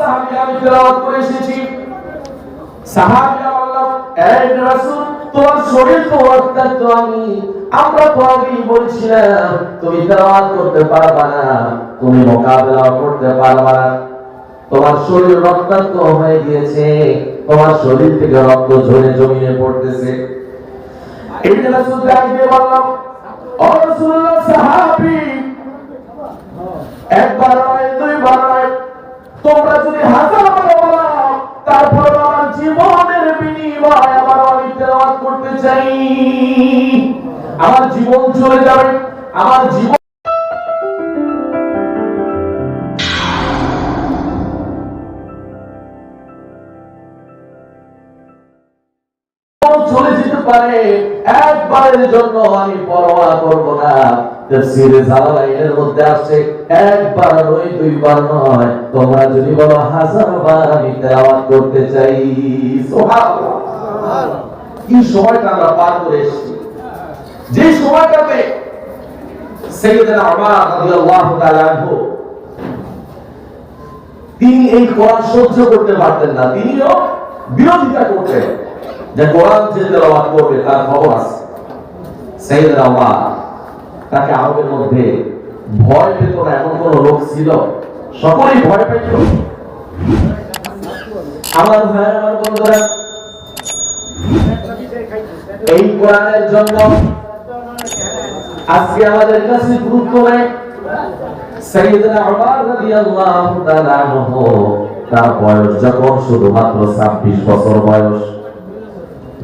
সাহাবীরা আমি তেলাওয়াত করে এসেছি। সাহাবীরা বলল, এই রাসূল, তোমার শরীর তো রক্তাক্ত, আমরা তো আগেই বলছিলাম তুমি তেলাওয়াত করতে পারবা না, তুমি মোকাবেলা করতে পারবা না, তোমার শরীর রক্তাক্ত হয়ে গিয়েছে, তোমার শরীর থেকে রক্ত ঝরে জমিনে পড়তেছে। এই রাসূল দাঁড়িয়ে বলল, ও রাসূলুল্লাহ, সাহাবী একবার নয়, দুইবার নয়, তোমরা যদি 1000 বার বলো, তারপর আমার জীবনের বিনিময়ে আবার আমি তেলাওয়াত করতে চাই, আমার জীবন চলে যাবে, আমার জীবন চলে যেতে পারে, একবারের জন্য আমি পরোয়া করব না। তাফসীরে জালালাইনের মধ্যে আছে, একবার নয়, দুইবার নয়, তোমরা যদি বলো 1000 বার আমি তেলাওয়াত করতে চাই। সুবহানাল্লাহ। কি সময়টা আমরা পার করে এসেছি, যে সময়টাতে সাইয়েদনা উমর রাদিয়াল্লাহু তাআলা আনহু তিনি এই কোরআন সহ্য করতে পারতেন না, তিনিও বিরোধিতা করতেন যে কোরআন যে তেলাওয়াত করবে তার খবর আছে। সাইয়েদনা উমর, তাকে আরবের মধ্যে ভয় পেত না এমন কোন লোক ছিল? সকলেই ভয় পেত। আমার ভাই, আমার বন্ধুরা, এই কোরআনের জন্য আজকে আমাদের কাছে গুরুত্ব নেই। সাইয়েদনা উমর রাদিয়াল্লাহু তাআলা আনহু, তার বয়স যখন শুধুমাত্র 26 বছর বয়স,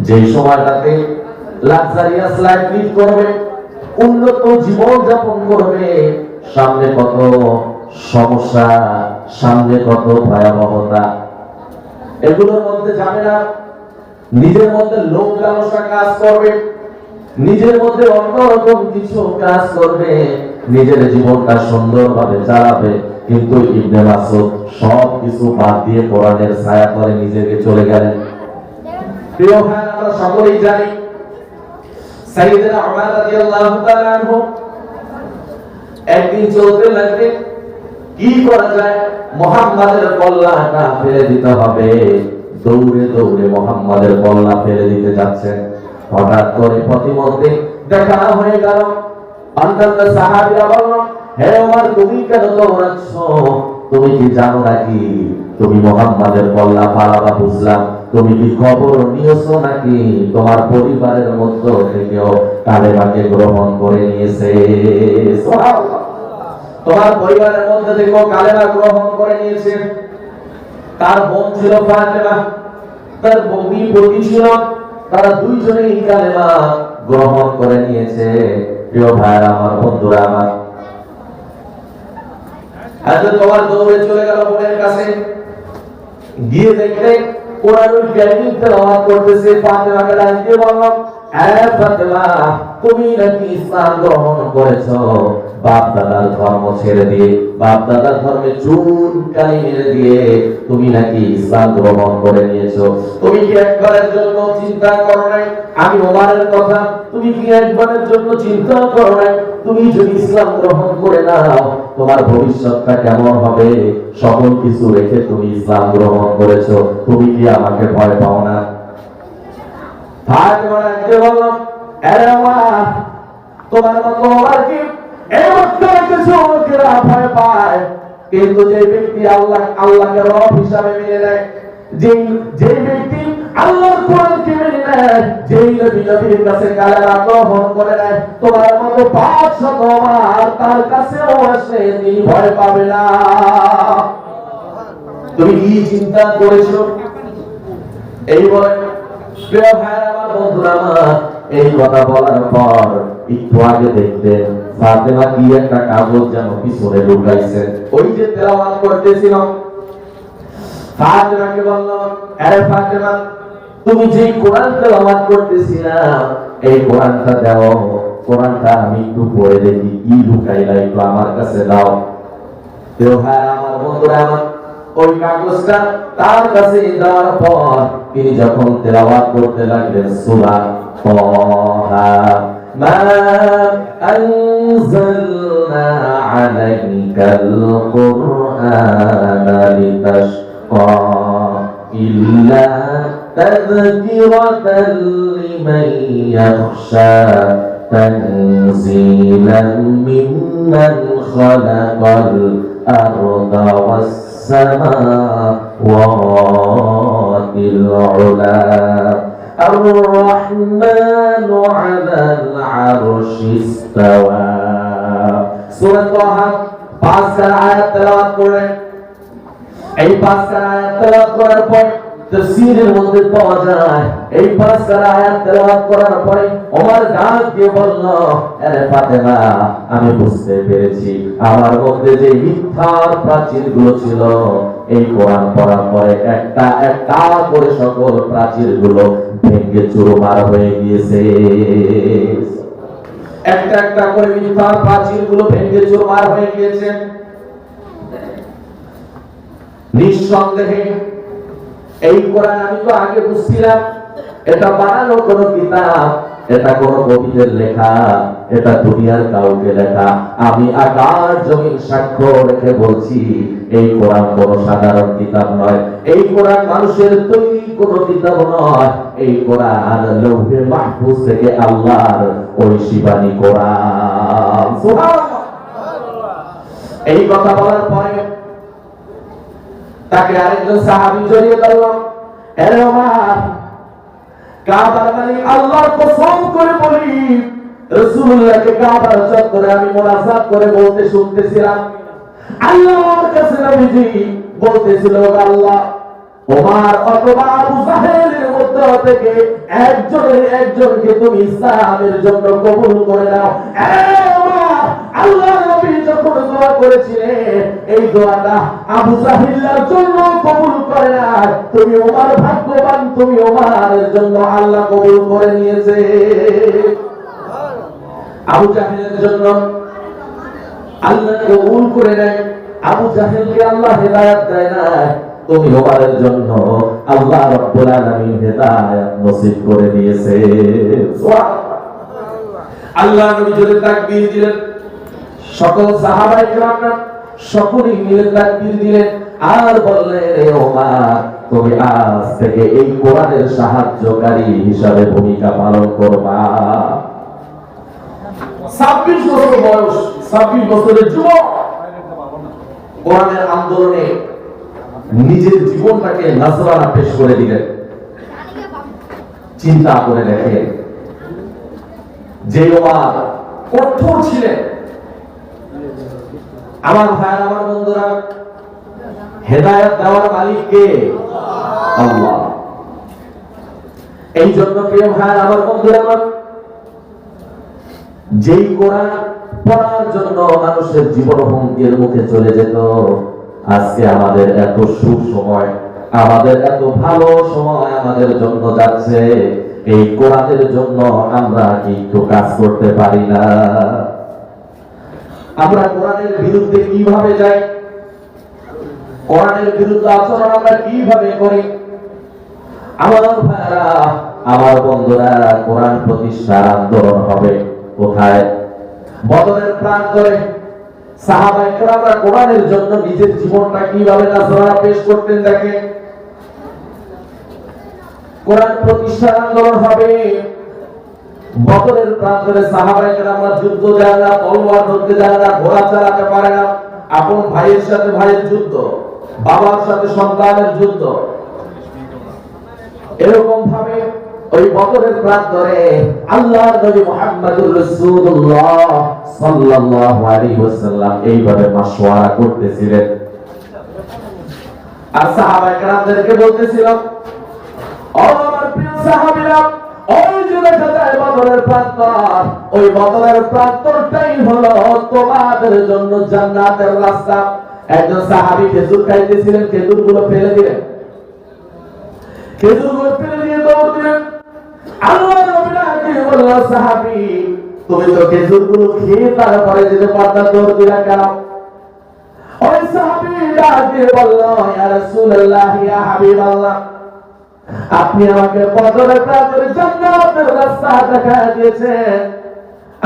যেই সময়টাতে লাক্সারিয়াস লাইফ লিড করবে, উন্নত জীবন যাপন করবে, সামনে কত সমস্যা, সামনে কত ভয়াবহতা, এগুলোর মধ্যে যাবে না। নিজের মধ্যে লোভ লালসা কাজ করবে, নিজের মধ্যে অন্যরকম কিছু কাজ করবে, নিজের জীবনটা সুন্দরভাবে চালাবে, কিন্তু ইবনে মাসউদ সব কিছু বাদ দিয়ে কোরআনের ছায়া তলে নিজেকে চলে গেলেন। প্রিয় ভাই, আমরা সকলেই জানি সাইয়েদনা উমর রাদিয়াল্লাহু তাআলা আনহু একদিন চলতে লাগলেন, কি করা যায়, মুহাম্মাদের কল্লাটা ফেলে দিতে হবে। দৌড়ে দৌড়ে মুহাম্মাদের কল্লা ফেলে দিতে যাচ্ছেন। হঠাৎ করে পথিমধ্যে দেখা হয়ে গেল। অন্যান্য সাহাবীরা বলল, হে ওমর, তুমি কেন দৌড়াচ্ছ? তুমি কি জানো নাকি তুমি মুহাম্মাদের কল্লা ফালাবা? বুঝলাম, তুমি কি খবর নিয়েছো নাকি তোমার পরিবারের মধ্য থেকেও কালেমাকে গ্রহণ করে নিয়েছে? সুবহানাল্লাহ। তোমার পরিবারের মধ্যে থেকেও কালেমা গ্রহণ করে নিয়েছে। তার বোন ছিল ফাতেমা, তার বৌদি বৌদি ছিল, তারা দুইজনেই কালেমা গ্রহণ করে নিয়েছে। প্রিয় ভাইরা আমার, বন্ধুরা আমার, আজকে তোমার দৌড়ে চলে গেল বোনের কাছে, গিয়ে দেখলে কোরআনুল কারীম তেলাওয়াত করতেছে। ফাতেমাকে ডাক দিয়ে বলল, হে ফাতেমা, তুমি নাকি ইসলাম গ্রহণ করেছো? বাপ দাদার ধর্ম ছেড়ে দিয়ে, বাপ দাদার ধর্মে চুন কালি মেরে দিয়ে তুমি নাকি ইসলাম গ্রহণ করে নিয়েছো। তুমি কি একবারের জন্য চিন্তা করো নাই আমি ওমরের কথা? তুমি কি একবারের জন্য চিন্তা করো নাই তুমি যদি ইসলাম গ্রহণ করে নাও তোমার ভবিষ্যৎটা কেমন হবে? সকল কিছু রেখে তুমি ইসলাম গ্রহণ করেছো, তুমি কি আমাকে ভয় পাও না? ফাতেমা ডাকতে বলল, আরে ওমর, তোমার মতো ওমর কি এই মক্কার কিছু লোকেরা ভয় পায়, কিন্তু যে ব্যক্তি আল্লাহকে রব হিসাবে মেনে নেয়, যে ব্যক্তি আল্লাহর কোরআনকে মেনে নেয়, যেই নবীর কাছে কালেমা গ্রহণ করে নেয়, তোমার মতো 500 ওমর তার কাছেও আসে, তিনি ভয় পাবে না। তুমি কি চিন্তা করেছো? এই বলে, প্রিয় ভাইরা আমার, বন্ধুরা আমার, এই কথা বলার পর একটু আগে দেখতেন ফাতেমা কি একটা কাগজ যেন পিছনে লুকাইছে, ওই যে তেলাওয়াত করতেছিল। ফাতেমাকে বলল, আরে ফাতেমা, তুমি যে কোরআন তেলাওয়াত করতেছিলা, এই কোরআনটা দাও, কোরআনটা আমি একটু পড়ে দেখি, কি লুকাইলা একটু আমার কাছে দাও। প্রিয় ভাইরা আমার, বন্ধুরা আমার, ওই কাগজটা তার কাছে দেওয়ার পর তিনি যখন তেলাওয়াত করতে লাগলেন সূরা তাহা, মা আনজালনা আলাইকাল কুরআনা লিতাশকা, إلا تذكرة لمن يخشى تنزيلا ممن خلق الأرض والسماوات العلى الرحمن على العرش استوى সূরা তাহা 5 আয়াত তেলাওয়াত করেন। এই 5 আয়াত তেলাওয়াত করার পর তাফসীরের মধ্যে পাওয়া যায় এই 5 আয়াত তেলাওয়াত করার পরে ওমর ডাক দিয়ে বলল, আরে ফাতেমা, আমি বুঝতে পেরেছি আমার মধ্যে যে মিথ্যার প্রাচীরগুলো ছিল এই কোরআন পড়ার পরে একটা একটা করে সকল প্রাচীরগুলো ভেঙে চুরমার হয়ে গিয়েছে। একটা একটা করে মিথ্যার প্রাচীরগুলো ভেঙে চুরমার হয়ে গিয়েছে। নিঃসন্দেহে এই কোরআন আমি তো আগে বুঝছিলাম এটা বানানো কোন কিতাব, এটা কোন কবিদের লেখা, এটা দুনিয়ার কাউকে লেখা। আমি আকাশ জমিন সাক্ষ্য রেখে বলছি এই কোরআন কোন সাধারণ কিতাব নয়, এই কোরআন মানুষের তৈরি কোন কিতাব নয়, এই কোরআন লৌহে মাহফুজ থেকে আল্লাহর ঐশীবাণী কোরআন। সুবহানাল্লাহ। এই কথা বলার পরে তাকে আরেকজন সাহাবী জড়িয়ে ধরল, আরে ওমর, কাবার মালিক আল্লাহর কসম করে বলি রাসূলুল্লাহকে কাবার চত্বরে আমি মুনাজাত করে বলতে শুনতেছিলাম, আল্লাহর কাছে নবীজি বলতেছিল, আল্লাহ, ওমর অথবা আবু জাহেলের মধ্য থেকে একজনকে তুমি ইসলামের জন্য কবুল করে নাও। আল্লাহর নবী যখন দোয়া করেছিলেন এই দোয়াটা আবু জাহিলের জন্য কবুল করে না, তুমি ওমর ভাগ্যবান, তুমি ওমরের জন্য আল্লাহ কবুল করে নিয়েছে। আবু জাহিলের জন্য আল্লাহ কবুল করে নেয়, আবু জাহিলকে আল্লাহ হেদায়েত দেয় না, তুমি ওমরের জন্য আল্লাহ রাব্বুল আলামিন হেদায়েত নসিব করে দিয়েছে। সুবহানাল্লাহ। আল্লাহ নবী জোরে তাকবীর দিলেন, সকল সাহাবায়ে কেরামরা সকলেই মিলে তাকবীর দিলেন আর বললেন, রে ওমর, তুমি আজ থেকে এই কোরআনের সাহায্যকারী হিসাবে ভূমিকা পালন করবা। 26 বছর বয়স, 26 বছরের যুবক কোরআনের আন্দোলনে নিজের জীবনটাকে নজরানা পেশ করে দিলেন। চিন্তা করে দেখেন, যে ওমর কঠোর ছিলেন, আমার ভাই, আমার বন্ধুরা, হেদায়েত দেওয়ার মালিক কে? আল্লাহ। এই জন্য প্রিয় ভাই, আমার বন্ধুরা, যেই কোরআন পড়ার জন্য মানুষের জীবন হুমকির মুখে চলে যেত, আজকে আমাদের এত সুসময়, আমাদের এত ভালো সময় আমাদের জন্য যাচ্ছে, এই কোরআনের জন্য আমরা কি একটু কাজ করতে পারি না? আমরা কোরআনের বিরুদ্ধে কিভাবে যাই, কোরআনের বিরুদ্ধে আচরণ আমরা কিভাবে করি? আমার ভাইরা, আমার বন্ধুরা, কোরআন প্রতিষ্ঠার আন্দোলন হবে কোথায়? বদরের প্রান্তরে সাহাবায়ে কেরামরা কোরআনের জন্য নিজের জীবনটা কিভাবে নজরানা পেশ করতেন দেখেন। কোরআন প্রতিষ্ঠার আন্দোলন হবে বদরের প্রান্তরে। সাহাবায়ে কেরামরা যুদ্ধ যায় না, তলোয়ার ধরতে যায় না, ঘোড়া চালাতে পারে না, আপন ভাইয়ের সাথে ভাইয়ের যুদ্ধ, বাবার সাথে সন্তানের যুদ্ধ। এরকম ভাবে ওই বদরের প্রান্তরে আল্লাহর নবী মুহাম্মদুর রাসূলুল্লাহ সাল্লাল্লাহু আলাইহি ওয়াসাল্লাম এইভাবে মাশওয়ারা করতেছিলেন আর সাহাবায়ে কেরামদেরকে বলতেছিলেন, ও আমার প্রিয় সাহাবীরা, ওই যে দেখা যায় বদরের প্রান্তর, ওই বদরের প্রান্তরটাই হলো তোমাদের জন্য জান্নাতের রাস্তা। একজন সাহাবী খেজুর খাইতেছিলেন, খেজুরগুলো ফেলে দিলেন, খেজুরগুলো ফেলে দিয়ে দৌড় দিলেন। আল্লাহর নবী ডাকে বললেন, সাহাবী, তুমি তো খেজুরগুলো খেয়ে তারপরে যেতে পারতা, দৌড় দিলা কেন? ওই সাহাবী ডাকে বলল, ইয়া রাসূলুল্লাহ, ইয়া হাবিবাল্লাহ, আপনি আমাকে বদরের প্রান্তরে জান্নাতের রাস্তা দেখায় দিয়েছেন,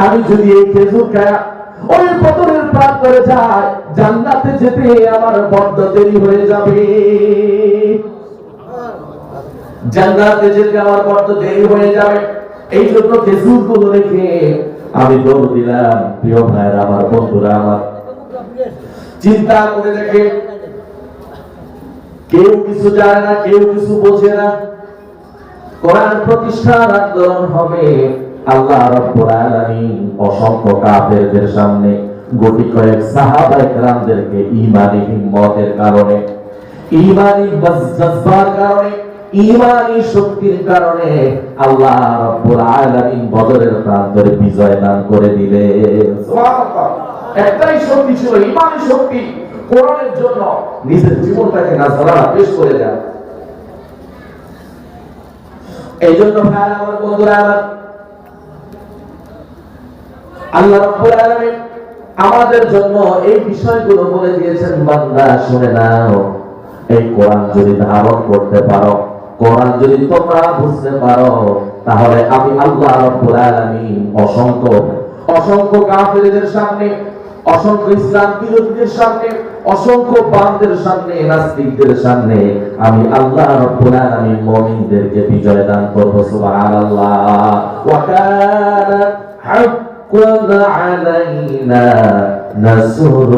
আমি যদি এই খেজুর খাই ওই বদরের প্রান্তরে যাই, জান্নাতে যেতে আমার বড্ড দেরি হয়ে যাবে। জান্নাতে যেতে আমার পর তো দেরি হয়ে যাবে, এই জন্য খেজুরগুলো রেখে আমি দৌড় দিলাম। প্রিয় ভাইরা আমার, বন্ধুরা আমার, চিন্তা করে দেখে, কেউ কিছু জানে না, কেউ কিছু বোঝে না, কোরআন প্রতিষ্ঠার আন্দোলন হবে। আল্লাহ রাব্বুল আলামিন অসংখ্য কাফেরদের সামনে গুটি কয়েক সাহাবায়ে কেরামদেরকে ঈমানি হিম্মতের কারণে, ঈমানি জজবার কারণে, ঈমানি শক্তির কারণে আল্লাহ রাব্বুল আলামিন বদরের প্রান্তরে বিজয় দান করে দিলেন। সুবহানাল্লাহ। একটাই শক্তি ছিল, ঈমানি শক্তি। কোরআনের জন্য নিজের জীবনটাকে নাজরানা পেশ করে দেন। এই জন্য ভাই আমার, বন্ধুরা আমার, আল্লাহ রাব্বুল আলামিন আমাদের জন্য এই বিষয়গুলো বলে দিয়েছেন। বান্দা শুনে নাও, এই কোরআন যদি ধারণ করতে পারো, কোরআন যদি তোমরা বুঝতে পারো, তাহলে আমি আল্লাহ রাব্বুল আলামিন অসংখ্য কাফেরদের সামনে, অসংখ্য ইসলাম বিরোধীদের সামনে, অসংখ্য বান্দাদের সামনে, নাস্তিকদের সামনে আমি আল্লাহ রাব্বুল আলামিন মুমিনদেরকে বিজয় দান করব। সুবহানাল্লাহ। ওয়া কানা হাক্কান আলাইনা নাসরুল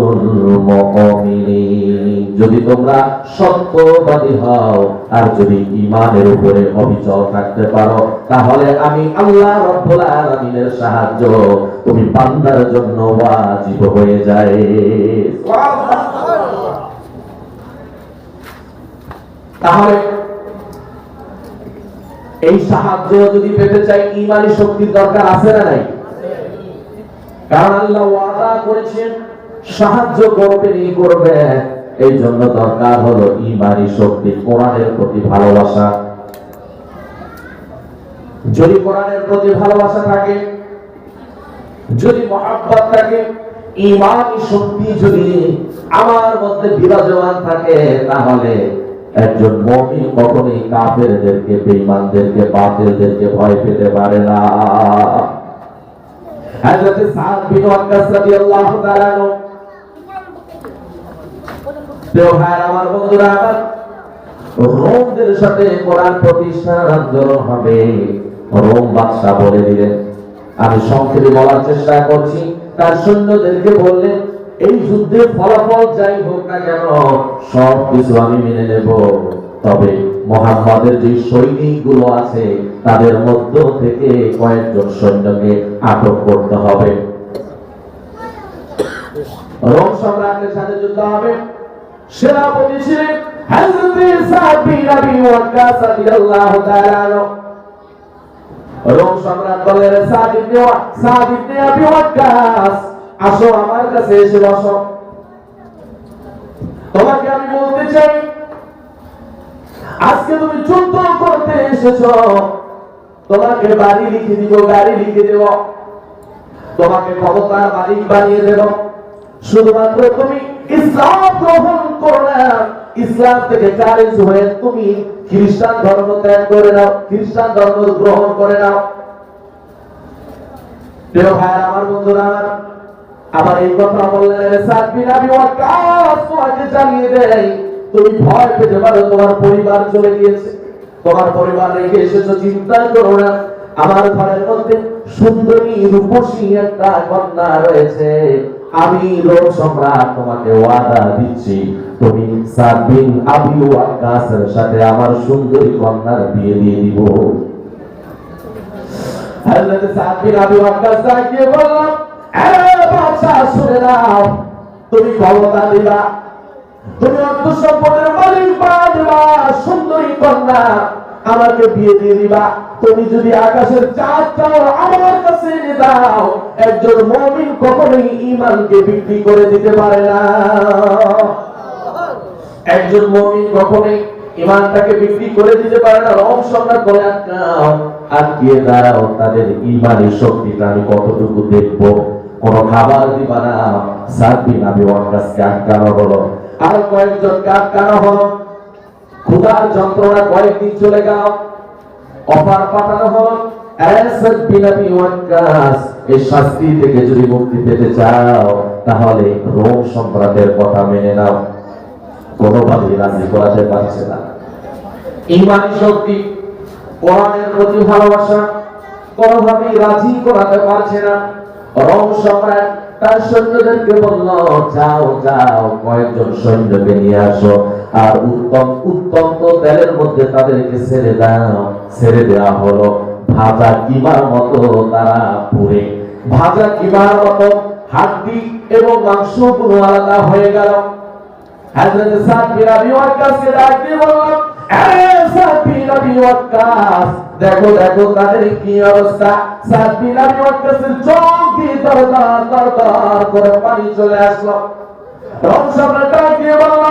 মুমিনিন। যদি তোমরা সত্যবাদী হও আর যদি ঈমানের উপরে অবিচল থাকতে পারো, তাহলে আমি আল্লাহ রাব্বুল আলামিনের সাহায্য তুমি বান্দার জন্য ওয়াজিব হয়ে যায়। তাহলে এই সাহায্য যদি পেতে চাই, ঈমানি শক্তির দরকার আছে না নাই? কারণ আল্লাহ ওয়াদা করেছেন সাহায্য করবেনই করবে। এই জন্য দরকার হলো ঈমানি শক্তি, কোরআনের প্রতি ভালোবাসা। যদি কোরআনের প্রতি ভালোবাসা থাকে, যদি মহব্বত থাকে, ঈমানি শক্তি যদি আমার মধ্যে বিরাজমান থাকে, তাহলে একজন মুমিন কখনোই কাফেরদেরকে, বেঈমানদেরকে, বাতিলদেরকে ভয় পেতে পারে না। হযরত সাদ বিন ওয়াক্কাস রাদিয়াল্লাহু তাআলা আনহু, আমার বন্ধুরা আমার, রোমদের সাথে কোরআন প্রতিষ্ঠার আন্দোলন হবে। রোম বাদশা বলে দিলেন, আমি সংক্ষেপে বলার চেষ্টা করছি, তার সৈন্যদেরকে বললেন, এই যুদ্ধের ফলাফল যাই হোক না কেন সব কিছু আমি মেনে নেব, তবে মুহাম্মাদের যে সৈনিকগুলো আছে তাদের মধ্য থেকে কয়েকজন সৈন্যকে আটক করতে হবে। রোম সম্রাটের সাথে যুদ্ধ হবে। সেনাপতি ছিলেন হযরত সাদ বিন আবি ওয়াক্কাস রাদিয়াল্লাহু তাআলা আনহু। রোম সম্রাট বলেন, সাদ ইবনে আবি ওয়াক্কাস, আসো আমার কাছে এসে বসো। তোমাকে আমি বলতে চাই, আজকে তুমি যুদ্ধ করতে এসেছো, তোমাকে বাড়ি লিখে দিব, গাড়ি লিখে দেব, তোমাকে ক্ষমতার মালিক বানিয়ে দেব, শুধুমাত্র তুমি ইসলাম গ্রহণ করো না, ইসলাম থেকে খারিজ হয়ে তুমি খ্রিস্টান ধর্ম ত্যাগ করে নাও, খ্রিস্টান ধর্ম গ্রহণ করে নাও। প্রিয় ভাই আমার, বন্ধুরা আমার, এই কথা বললেন সাদ বিন আবি ওয়াক্কাস, তোমাকে জানিয়ে দেয়, তুমি ভয় পেতে পারো, তোমার পরিবার চলে গিয়েছে, তোমার পরিবার রেখে এসেছো, চিন্তা করো না, আমার ঘরের মধ্যে সুন্দরী রূপসী একটা কন্যা রয়েছে। আমি রোম সম্রাট তোমাকে ওয়াদা দিচ্ছি, তুমি সাদ বিন আবি ওয়াক্কাসের সাথে আমার সুন্দরী কন্যার বিয়ে দিয়ে দিব। হযরত সাদ বিন আবি ওয়াক্কাস তাকে বলল, বাদশা শুনে নাও, তুমি ক্ষমতা দিবা, তুমি অর্থ সম্পদের মালিক বানাবা, সুন্দরী কন্যা আমাকে বিয়ে দিয়ে দিবা। তুমি যদি আকাশের চাঁদ চাও আমার কাছে এনে দাও। একজন মুমিন কখনোই ঈমানকে বিক্রি করে দিতে পারে না। একজন মুমিন কখনোই ঈমানটাকে বিক্রি করে দিতে পারে না। রোম সম্রাট বলে, আটকিয়ে দাও, তাদের ঈমানি শক্তিটা আমি কতটুকু দেখবো। কোন খাবার দিবা না। সাদ বিন আবি ওয়াক্কাসকে আটকানো হলো, আর কয়েকজনকে আটকানো হলো। ক্ষুধার যন্ত্রণা কয়েকদিন চলে গেল, অফার পাঠানো হলো, সাদ বিন আবি ওয়াক্কাস, এই শাস্তি থেকে যদি মুক্তি পেতে চাও তাহলে রোম সম্রাটের কথা মেনে নাও। কোনোভাবেই রাজি করাতে পারছে না। ঈমানি শক্তি কোরআনের প্রতি ভালোবাসা কোনোভাবেই রাজি করাতে পারছে না। রোম সম্রাট তার সৈন্যদেরকে বলল, যাও যাও কয়েকজন সৈন্যকে নিয়ে আসো, আর উত্তম উত্তম তেলের মধ্যে তাদেরকে ছেড়ে দাও। ছেড়ে দেওয়া হলো। ভাজা কিমার মতো তারা পুড়ে, ভাজা কিমার মতো হাড্ডি এবং মাংসগুলো আলাদা হয়ে গেল। হযরত সাদ বিন আবি ওয়াক্কাসকে ডাক দিয়ে বলল, সাদ বিন আবি ওয়াক্কাস, দেখো দেখো তাদের কি অবস্থা। সাদ বিন আবি ওয়াক্কাসের চোখ দিয়ে দরদর করে পানি চলে আসলো। রোম সম্রাট ডাক দিয়ে বলল,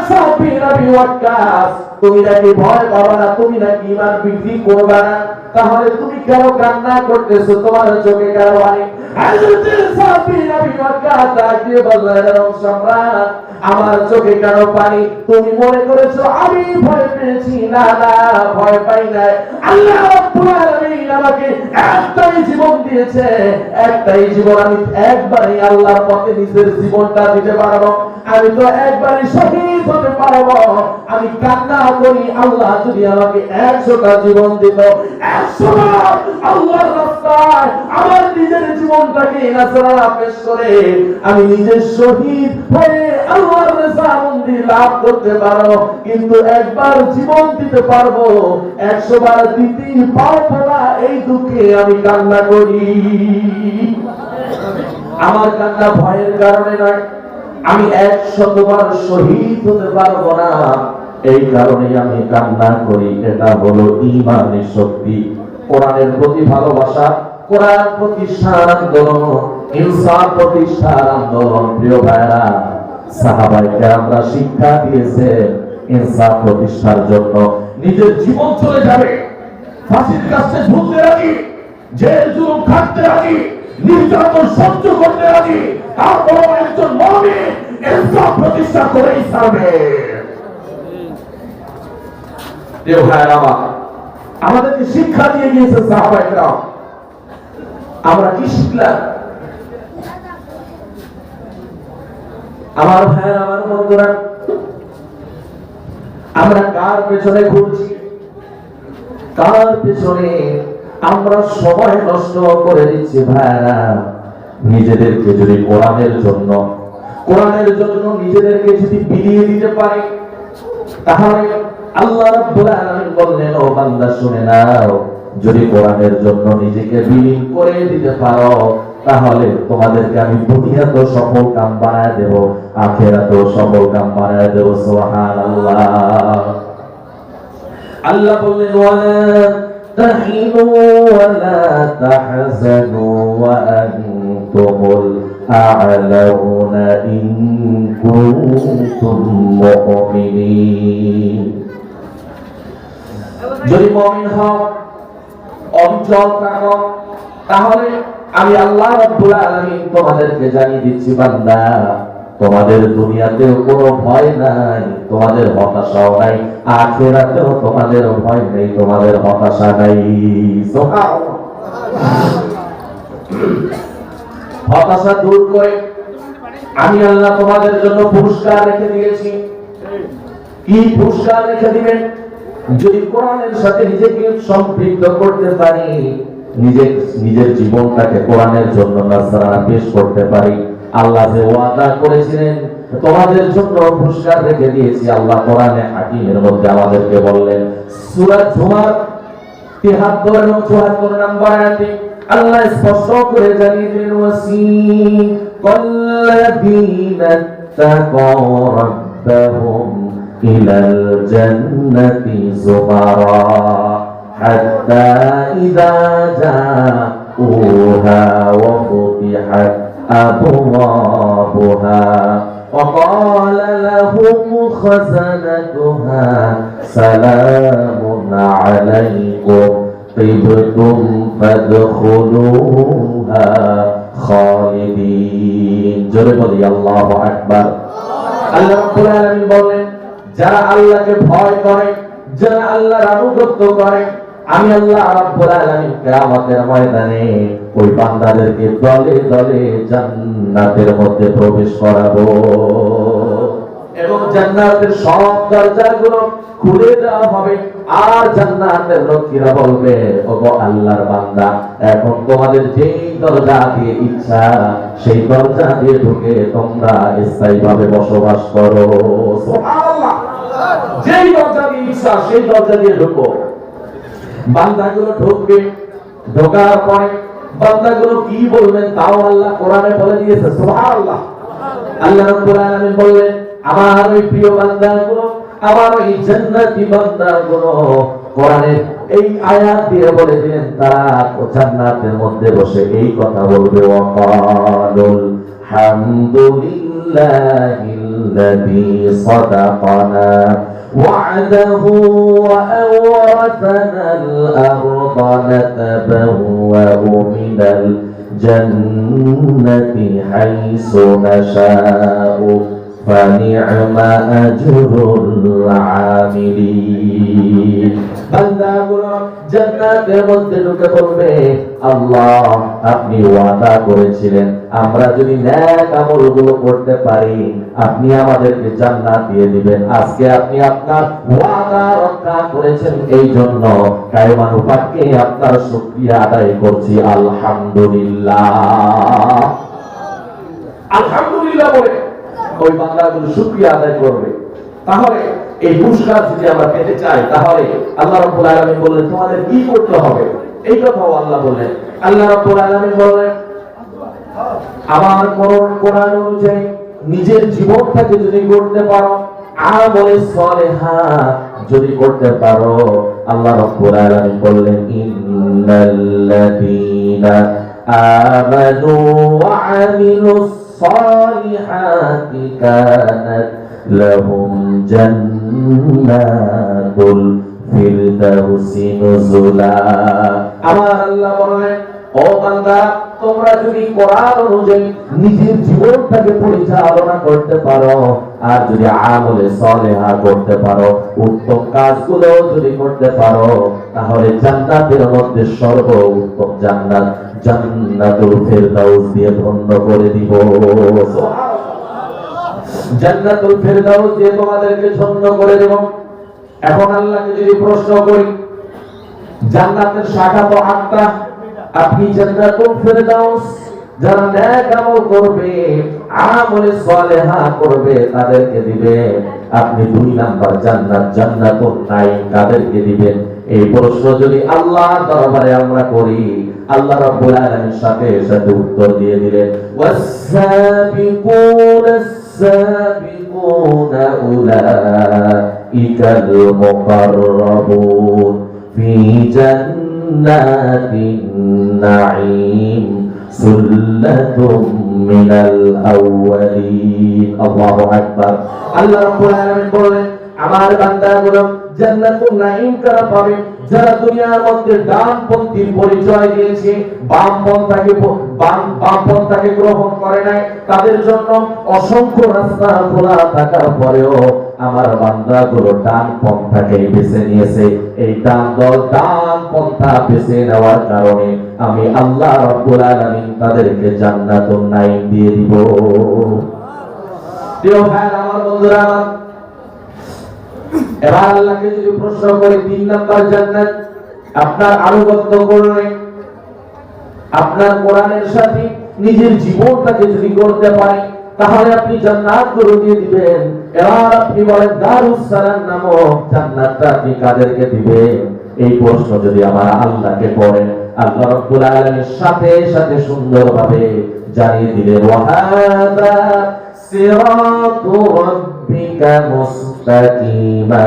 সাদ বিন আবি ওয়াক্কাস, তুমি নাকি ভয় পাবে না, তুমি নাকি ঈমান বিক্রি করবে না, তাহলে তুমি কেন কান্না করতেছো? তোমার চোখে কেন পানি? হযরত সাদ বিন আবি ওয়াক্কাস ডাক দিয়ে বললেন, রোম সম্রাট, আমার চোখে কেন পানি? তুমি মনে করেছো আমি ভয় পেয়েছি? না না, ভয় পাই নাই। আল্লাহ রাব্বুল আলামিন আমাকে একটাই জীবন দিয়েছে, একটাই জীবন। আমি একবারই আল্লাহর পথে নিজের জীবনটা দিতে পারবো। আমি তো একবারই শহীদ হতে পারবো। আমি কান্না করি, আল্লাহ যদি আমাকে 100টা জীবন দিত, 100 বার আল্লাহর রাস্তায় আমার নিজের জীবনটাকে নাসরানা পেশ করে আমি নিজের শহীদ হয়ে আল্লাহর রেজামন্দি লাভ করতে পারো, কিন্তু একবার জীবন দিতে পারবো, 100 বার দিতে পারবো না। এই দুঃখে আমি কান্না করি। আমার কান্না ভয়ের কারণে নয়, আমি 100 বার শহীদ হতে পারবো না, এই কারণে আমি কান্না করি। এটা হলো ঈমানের শক্তি, কোরআনের প্রতি ভালোবাসা, কোরআন প্রতিষ্ঠার আন্দোলন, ইনসাফ প্রতিষ্ঠার আন্দোলন। প্রিয় ভাইরা, সাহাবায়ে কেরামরা শিক্ষা দিয়েছে ইনসাফ প্রতিষ্ঠার জন্য নিজের জীবন চলে যাবে, ফাঁসির কাছে ঝুলতে রাজি, জেল জুলুম খাটতে রাজি, নির্যাতন সহ্য করতে রাজি, তারপর একজন মুমিন ইনসাফ প্রতিষ্ঠা করেই ছাড়বে। প্রিয় ভাইরা, আমাদেরকে শিক্ষা দিয়ে গিয়েছে সাহাবায়ে কেরাম। আমরা কি শিখলাম? আমার ভাইরা, আমার বন্ধুরা, আমরা কার পেছনে ঘুরছি? কার পেছনে আমরা সময় নষ্ট করে দিচ্ছি? ভাইরা, নিজেদেরকে যদি কোরআনের জন্য নিজেদেরকে যদি বিলিয়ে দিতে পারি, তাহলে আল্লাহ রাব্বুল আলামিন বললেন, ও বান্দা শুনে নাও, যদি কোরআনের জন্য নিজেকে বিলীন করে দিতে পারো, তাহলে তোমাদেরকে আমি দুনিয়াতেও সফল কাম বানায় দেব, আখিরাতেও সফল কাম বানায় দেব। সুবহানাল্লাহ। আল্লাহ বললেন, ওয়ালা তাহিনু ওয়ালা তাহজানু ওয়া আনতুমুল আ'লাউনা ইন কুনতুম মুমিনিন। যদি মুমিন হও, অঞ্চল থাকো, তাহলে আমি আল্লাহ রাব্বুল আলামিন তোমাদেরকে জানিয়ে দিচ্ছি, বান্দা, তোমাদের দুনিয়াতেও কোনো ভয় নাই, তোমাদের হতাশাও নাই, আখিরাতেও তোমাদের ভয় নেই, তোমাদের হতাশা নাই। সুবহানাল্লাহ। হতাশা দূর করে আমি আল্লাহ তোমাদের জন্য পুরস্কার রেখে দিয়েছি। কি পুরস্কার রেখে দিবেন? যদি কোরআনের সাথে নিজেকে সম্পৃক্ত করতে পারি, নিজের জীবনটাকে কোরআনের জন্য নাসরানা পেশ করতে পারি, আল্লাহ যে ওয়াদা করেছিলেন তোমাদের জন্য পুরস্কার রেখে দিয়েছি। আল্লাহ কোরআনে হাকিমের মধ্যে আমাদেরকে বললেন, সূরা জুমার 73 এবং 74 নম্বর আয়াতে আল্লাহ স্পষ্ট করে জানিয়ে দিলেন, ওয়াসিকাল্লাযীনা তাকাউ রাব্বাহুম ইলাল জান্নাতি যুমারা হাত্তা ইযা জাউহা ওয়া ফুতিহাত আবওয়াবুহা وقال لهم خزنتها سلام عليكم طبتم فادخلوها خالدين। জোরে বলি আল্লাহু আকবার। আল্লাহ রাব্বুল আলামিন বলেন, যারা আল্লাহকে ভয় করে, যারা আল্লাহর আনুগত্য করে, আমি আল্লাহ রাব্বুল আলামিন কিয়ামতের ময়দানে ওই বান্দাদেরকে দলে দলে জান্নাতের মধ্যে প্রবেশ করাবো। এবং জান্নাতের সব দরজাগুলো খুলে দেওয়া হবে। আর জান্নাতের লোকেরা বলবে, ওগো আল্লাহর বান্দা, এখন তোমাদের যেই দরজা দিয়ে ইচ্ছা সেই দরজা দিয়ে ঢুকে তোমরা স্থায়ীভাবে বসবাস করো। সুবহানাল্লাহ। যেই দরজা দিয়ে ইচ্ছা সেই দরজা দিয়ে ঢুকো। বান্দাগুলো ঢুকবে, ঢোকার পরে বান্দাগুলো কি বলবেন তাও আল্লাহ কোরআনে বলে দিয়েছে। সুবহানাল্লাহ। আল্লাহ রাব্বুল আলামিন বললেন, আমার ওই প্রিয় বান্দাগুলো, আমার ওই জান্নাতি বান্দাগুলো কোরআনে এই আয়াত দিয়ে বলে দিলেন, তারা জান্নাতের মধ্যে বসে এই কথা বলবে, ওয়াকালুল হামদুলিল্লাহিল্লাযী সাদাকানা ওয়া'দাহু ওয়া আওরাসানাল আরদা নাতাবাওয়া'ু মিনাল জান্নাতি হাইসু নাশা'উ ফানি'মা আজরুল আমিলিন। বান্দাগুলো জান্নাতের মধ্যে ঢুকে বলবে, আল্লাহ আপনি ওয়াদা করেছিলেন আমরা যদি নেক আমলগুলো করতে পারি আপনি আমাদেরকে জান্নাত দিয়ে দিবেন। আজকে আপনি আপনার ওয়াদা রক্ষা করেছেন, এই জন্য কায়মানু পাককে আপনার শুকরিয়া আদায় করছি। আলহামদুলিল্লাহ। আলহামদুলিল্লাহ বলে ওই বান্দাগুলো শুকরিয়া আদায় করবে। তাহলে এই পুরস্কার যদি আমরা পেতে চাই তাহলে আল্লাহ রাব্বুল আলামিন বললেন তোমাদের কি করতে হবে, এই কথাও আল্লাহ বললেন। আল্লাহ রাব্বুল আলামিন বললেন, আমার কোরআন অনুযায়ী নিজের জীবনটাকে যদি করতে পারো, আমলে সালেহা যদি করতে পারো, আল্লাহ রাব্বুল আলামিন বললেন, ইন্নাল্লাযীনা আমানু ওয়া আমিলুস সালিহাতি কানাত লাহুম জান্নাতুল ফিরদাউসি নুজুলা। আমার আল্লাহ বলেন, ও বান্দা তোমরা যদি কোরআন অনুযায়ী নিজের জীবনটাকে পরিচালনা করতে পারো আর যদি আমলে সালেহা করতে পারো, উত্তম কাজগুলো যদি করতে পারো, তাহলে জান্নাতের মধ্যে সর্বোত্তম জান্নাত জান্নাতুল ফিরদাউস দিয়ে ধন্য করে দিব। জান্নাতুল ফিরদাউস দিয়ে তোমাদেরকে ধন্য করে দেব। এখন আল্লাহকে যদি প্রশ্ন করি, জান্নাতের শাখা তো 8টা, আপনি জান্নাতুল ফিরদাউস যারা নেক আমল করবে, আমলে সালেহা করবে তাদেরকে দিবেন। আপনি 2 নাম্বার জান্নাত জান্নাতুন নাঈম তাদেরকে দিবেন। এই প্রশ্ন যদি আল্লাহর দরবারে আমরা করি, আল্লাহ রাব্বুল আলামিন সাথে সাথে উত্তর দিয়ে দিলেন, ওয়াস-সাবিকুনাস সাবিকুনা উলাইকাল মুকাররাবুন ফি জান্নাতিন নাঈম সুল্লাতুম মিনাল আউয়ালিন। আল্লাহু আকবার। আল্লাহ রাব্বুল আলামিন বলেন, আমার বান্দাগুলো জান্নাতুল নাঈম কারা পাবে? যারা দুনিয়ার মধ্যে ডানপন্থীর পরিচয় দিয়েছে, বামপন্থাকে গ্রহণ করে নাই, তাদের জন্য অসংখ্য রাস্তা খোলা থাকার পরেও আমার বান্দাগুলো ডান পন্থাকে বেছে নিয়েছে। এই ডান পন্থা বেছে নেওয়ার কারণে আমি আল্লাহ রাব্বুল আলামিন তাদেরকে জান্নাতুন নাঈম দিয়ে দিব। প্রিয় ভাই আমার, বন্ধুরা আমার, এবার আল্লাহকে যদি প্রশ্ন করি, 3 নাম্বার জান্নাত আপনার আনুগত্য করলে, আপনার কোরআনের সাথে নিজের জীবনটাকে যদি করতে পারে, তাহলে আপনি জান্নাত করে দিয়ে দিবেন। এবার আপনি বলেন, দারুস সালাম নামক জান্নাতটা আপনি কাদেরকে দিবেন? এই প্রশ্ন যদি আমার আল্লাহকে করেন, আল্লাহ রাব্বুল আলামিনের সাথে সাথে সুন্দরভাবে জানিয়ে দিলেন, ওয়াহাদা সিরাতু রাব্বিকা মুস্তাকিমা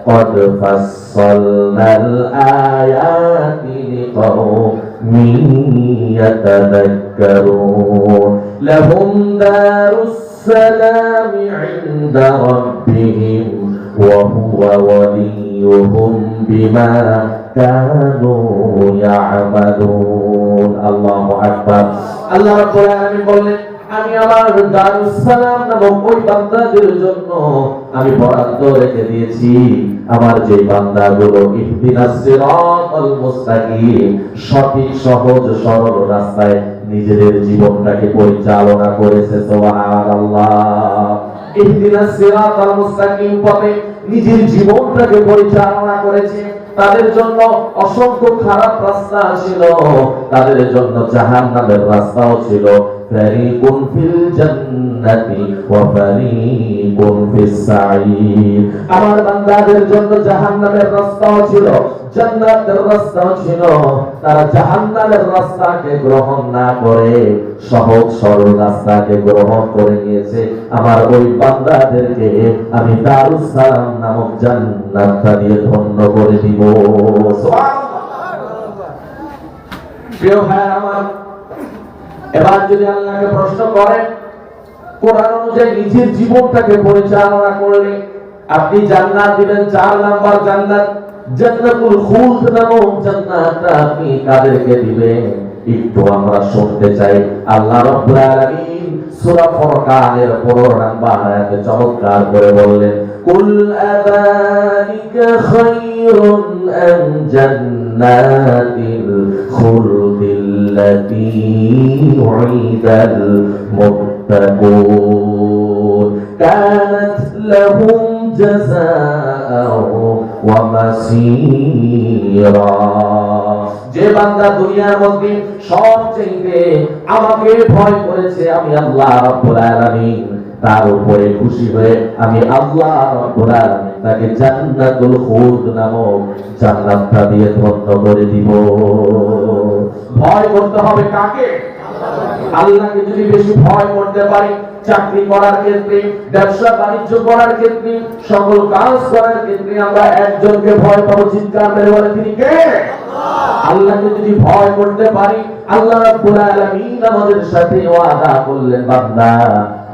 قد فصلنا الآيات لقوم يتذكرون لهم دار السلام عند ربهم وهو وليهم بما كانوا يعملون الله أكبر الله رب العالمين বলেন আমি আমার দারুস সালাম নামক ওই বান্দাদের জন্য আমি বরাদ্দ রেখে দিয়েছি আমার যে বান্দাগুলো ইহদিনাস সিরাতাল মুস্তাকিম সঠিক সহজ সরল রাস্তায় নিজেদের জীবনটাকে পরিচালনা করেছে। সুবহানাল্লাহ। ইহদিনাস সিরাতাল মুস্তাকিম পথে নিজের জীবনটাকে পরিচালনা করেছে, তাদের জন্য অসংখ্য খারাপ রাস্তা ছিল, তাদের জন্য জাহান্নামের রাস্তাও ছিল। ফারিকুন ফিল জান্নাতি ওয়া ফারিকুন ফিস সাঈর। আমার বান্দাদের জন্য জাহান্নামের রাস্তাও ছিল, জান্নাতের রাস্তাও ছিল। তারা জাহান্নামের রাস্তাকে গ্রহণ না করে সহজ সরল রাস্তাকে গ্রহণ করে নিয়েছে। আমার ওই বান্দাদেরকে আমি দারুস সালাম নামক জান্নাতটা দিয়ে ধন্য করে দিব। সুবহানাল্লাহ। প্রিয় ভাই আমার, এবার যদি আল্লাহকে প্রশ্ন করেন কোরআন অনুযায়ী নিজের জীবনটাকে পরিচালনা করলে আপনি জান্নাত দিবেন, 4 নাম্বার জান্নাত জান্নাতুল খুলদ নামক জান্নাতটা আপনি কাদেরকে দিবেন একটু আমরা শুনতে চাই। আল্লাহ রাব্বুল আলামিন সূরা ফুরকানের 15 নাম্বার আয়াতে চমৎকার করে বললেন, কুল আযালিকা খায়রুন আম জান্নাতিল খুলদিল্লাতী উইদাল মুত্তাকুন কানাত লাহুম জাযাআও ওয়া মাসীরা। যে বান্দা দুনিয়ার মধ্যে সবচেয়ে আমাকে ভয় করেছে, আমি আল্লাহ রাব্বুল আলামিন তার উপরে খুশি হয়ে আমি আল্লাহ রাব্বুল আলামিন তাকে জান্নাতুল খুলদ নামক জান্নাতটা দিয়ে ধন্য করে দিব। ভয় করতে হবে কাকে? আল্লাহকে যদি বেশি ভয় করতে পারি, চাকরি করার ক্ষেত্রে, ব্যবসা বাণিজ্য করার ক্ষেত্রে, সকল কাজ করার ক্ষেত্রে আমরা একজনকে ভয় পাবো, চিৎকার মেরে বলে তিনি কে? আল্লাহকে যদি ভয় করতে পারি, আল্লাহ রাব্বুল আলামিন আমাদের সাথে ওয়াদা করলেন, বান্দা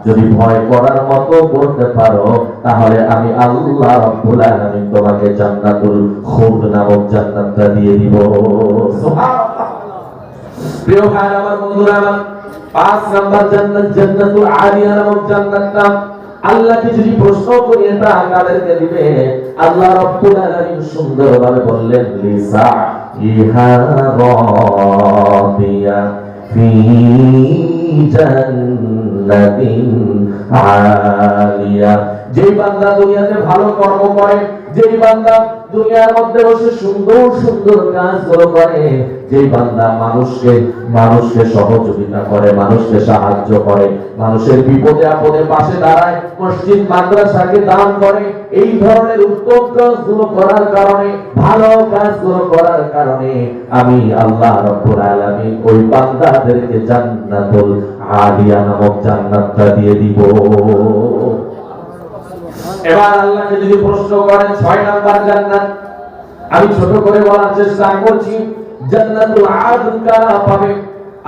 যদি ভয় করার মতো করতে পারো তাহলে আমি আল্লাহ রাব্বুল আলামিন তোমাকে জান্নাতুল খুলদ নামক জান্নাতটা দিয়ে দিব। সুবহানাল্লাহ। প্রিয় ভাই আমার, বন্ধুরা আমার, 5 নাম্বার জান্নাত জান্নাতুল আলিয়া নামক জান্নাতটা আল্লাহকে যদি প্রশ্ন করি এটা কাদেরকে দিবে, আল্লাহ রাব্বুল আলামিন সুন্দরভাবে বললেন, লিসা ইহা রাদিয়া ফি জান্নাতিন আলিয়া। যে বান্দা দুনিয়াতে ভালো কর্ম করে, যে বান্দা দুনিয়ার মধ্যে বসে সুন্দর সুন্দর কাজগুলো করে, যে বান্দা মানুষকে সহযোগিতা করে, মানুষকে সাহায্য করে, মানুষের বিপদে আপদে পাশে দাঁড়ায়, মসজিদ মাদ্রাসাকে দান করে, এই ধরনের উত্তম কাজগুলো করার কারণে, ভালো কাজগুলো করার কারণে আমি আল্লাহ রাব্বুল আলামিন ওই বান্দাদেরকে জান্নাতুল আলিয়া নামক জান্নাতটা দিয়ে দিব। এবার আল্লাহকে যদি প্রশ্ন করেন 6 নাম্বার জান্নাত, আমি ছোট করে বলার চেষ্টা করছি, জান্নাতুল আদন কারা পাবে?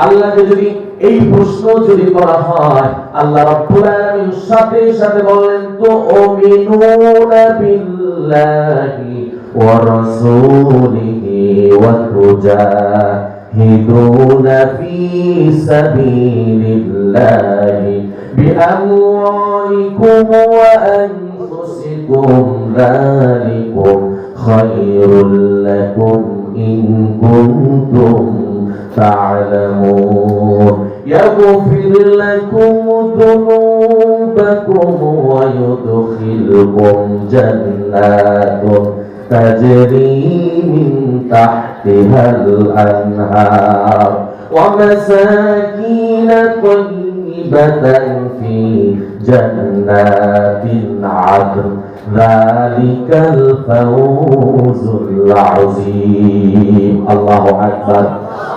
আল্লাহকে যদি এই প্রশ্ন যদি করা হয়, আল্লাহ রাব্বুল আলামিন সাথে সাথে বলেন, তো উমিনুনা বিল্লাহি ওয়া রাসূলিহি ওয়া তুজাহিদুনা ফি সাবিলিল্লাহি বিআমওয়ালিকুম ওয়া আনফুসিকুম যালিকুম খায়রুল লাকুম ইন কুনতুম تعلمون يغفر لكم ذنوبكم ويدخلكم جنات تجري من تحتها الأنهار ومساكين طيبة في جنات عدن ذلك الفوز العظيم الله أكبر।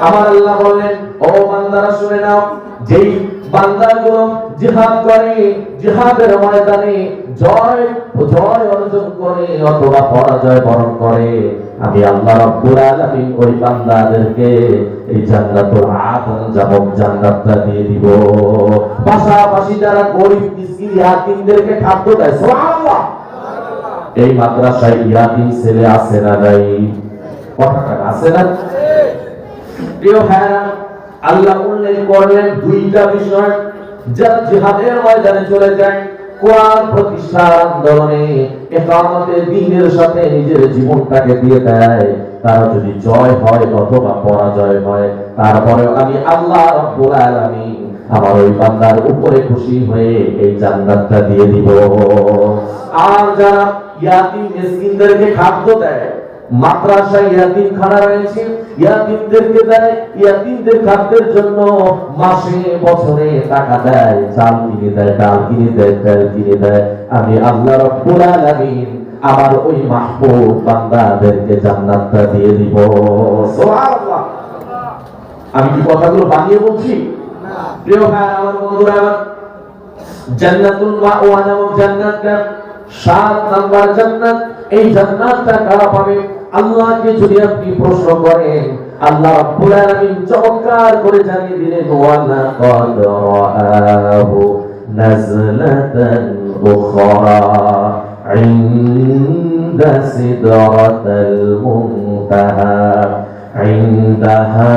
আমার আল্লাহ বলেন, ও বান্দারা শুনে নাও, যেই বান্দাগুলো জিহাদ করে, জিহাদের ময়দানে জয় অর্জন করে অথবা পরাজয় বরণ করে, আমি আল্লাহ রাব্বুল আলামিন ওই বান্দাদেরকে এই জান্নাতুল আদন নামক জান্নাতটা দিয়ে দিব। পাশাপাশি যারা গরিব মিসকিন ইয়াতীমদেরকে খাদ্য দেয়, সুবহানাল্লাহ। এই মাদ্রাসায় ইয়াতীম ছেলে আছে না নাই? কথাটা আছে না? প্রিয় ভাইরা, আল্লাহ উল্লেখ করলেন 2টা বিষয়, যারা জিহাদের ময়দানে চলে যায়, কোরআন প্রতিষ্ঠার আন্দোলনে ইকামতে দ্বীনের সাথে নিজের জীবনটাকে দিয়ে দেয়, তারা যদি জয় হয় অথবা পরাজয় হয়, তারপরে আমি আল্লাহ রাব্বুল আলামিন আমার ওই বান্দার উপরে খুশি হয়ে এই জান্নাতটা দিয়ে দিব। আর যারা ইয়াতিম মিসকিনদেরকে খাদ্য দেয়, মাদ্রাসায় ইয়াতিমখানা রয়েছে, ইয়াতিমদেরকে দেয়, ইয়াতিমদের খাদ্যের জন্য মাসে বছরে টাকা দেয়, চাল কিনে দেয়, ডাল কিনে দেয়, তেল কিনে দেয়, আমি আল্লাহ রাব্বুল আলামিন আমার ওই মাহবুব বান্দাদেরকে জান্নাতটা দিয়ে দিব। সুবহানাল্লাহ। আমি কি কথাগুলো বানিয়ে বলছি? প্রিয় ভাই আমার, বন্ধুরা আমার, জান্নাতুল মাওয়া নামক জান্নাতটা 7 নাম্বার জান্নাত। এই জান্নাতটা কারা পাবে? আল্লাহকে যদি আপনি প্রশ্ন করেন, আল্লাহ রাব্বুল আলামিন চমৎকার করে জানিয়ে দিলেন, ওয়া লাকাদ রাআহু নাজলাতান উখরা ইনদা সিদরাতিল মুনতাহা ইনদাহা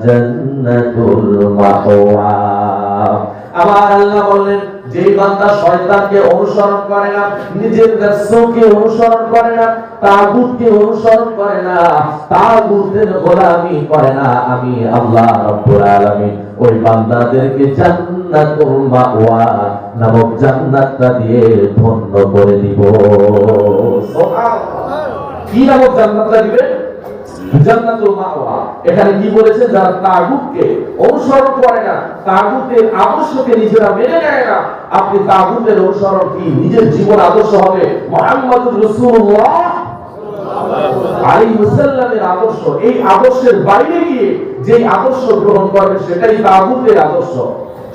জান্নাতুল মাওয়া। আমার আল্লাহ বললেন, যে বান্দা শয়তানকে অনুসরণ করে না, নিজের নফসকে অনুসরণ করে না, তাগুতকে অনুসরণ করে না, তাগুতের গোলামি করে না, আমি আল্লাহ রাব্বুল আলামিন ওই বান্দাদেরকে জান্নাতুল মাওয়া নামক জান্নাতটা দিয়ে ধন্য করে দিব। সুবহানাল্লাহ। কি নামক জান্নাতটা দিবে? জান্নাতুল মাওয়া। এখানে কি বলেছে? যারা তাগুতকে অনুসরণ করে না, তাগুতের আদর্শকে নিজেরা মেনে নেয় না। আপনি তাগুতের অনুসরণ কি? নিজের জীবন আদর্শ হবে মুহাম্মদুর রাসূলুল্লাহ আলাইহি ওয়াসাল্লামের আদর্শ। এই আদর্শের বাইরে গিয়ে যে আদর্শ গ্রহণ করবে সেটাই তাগুতের আদর্শ।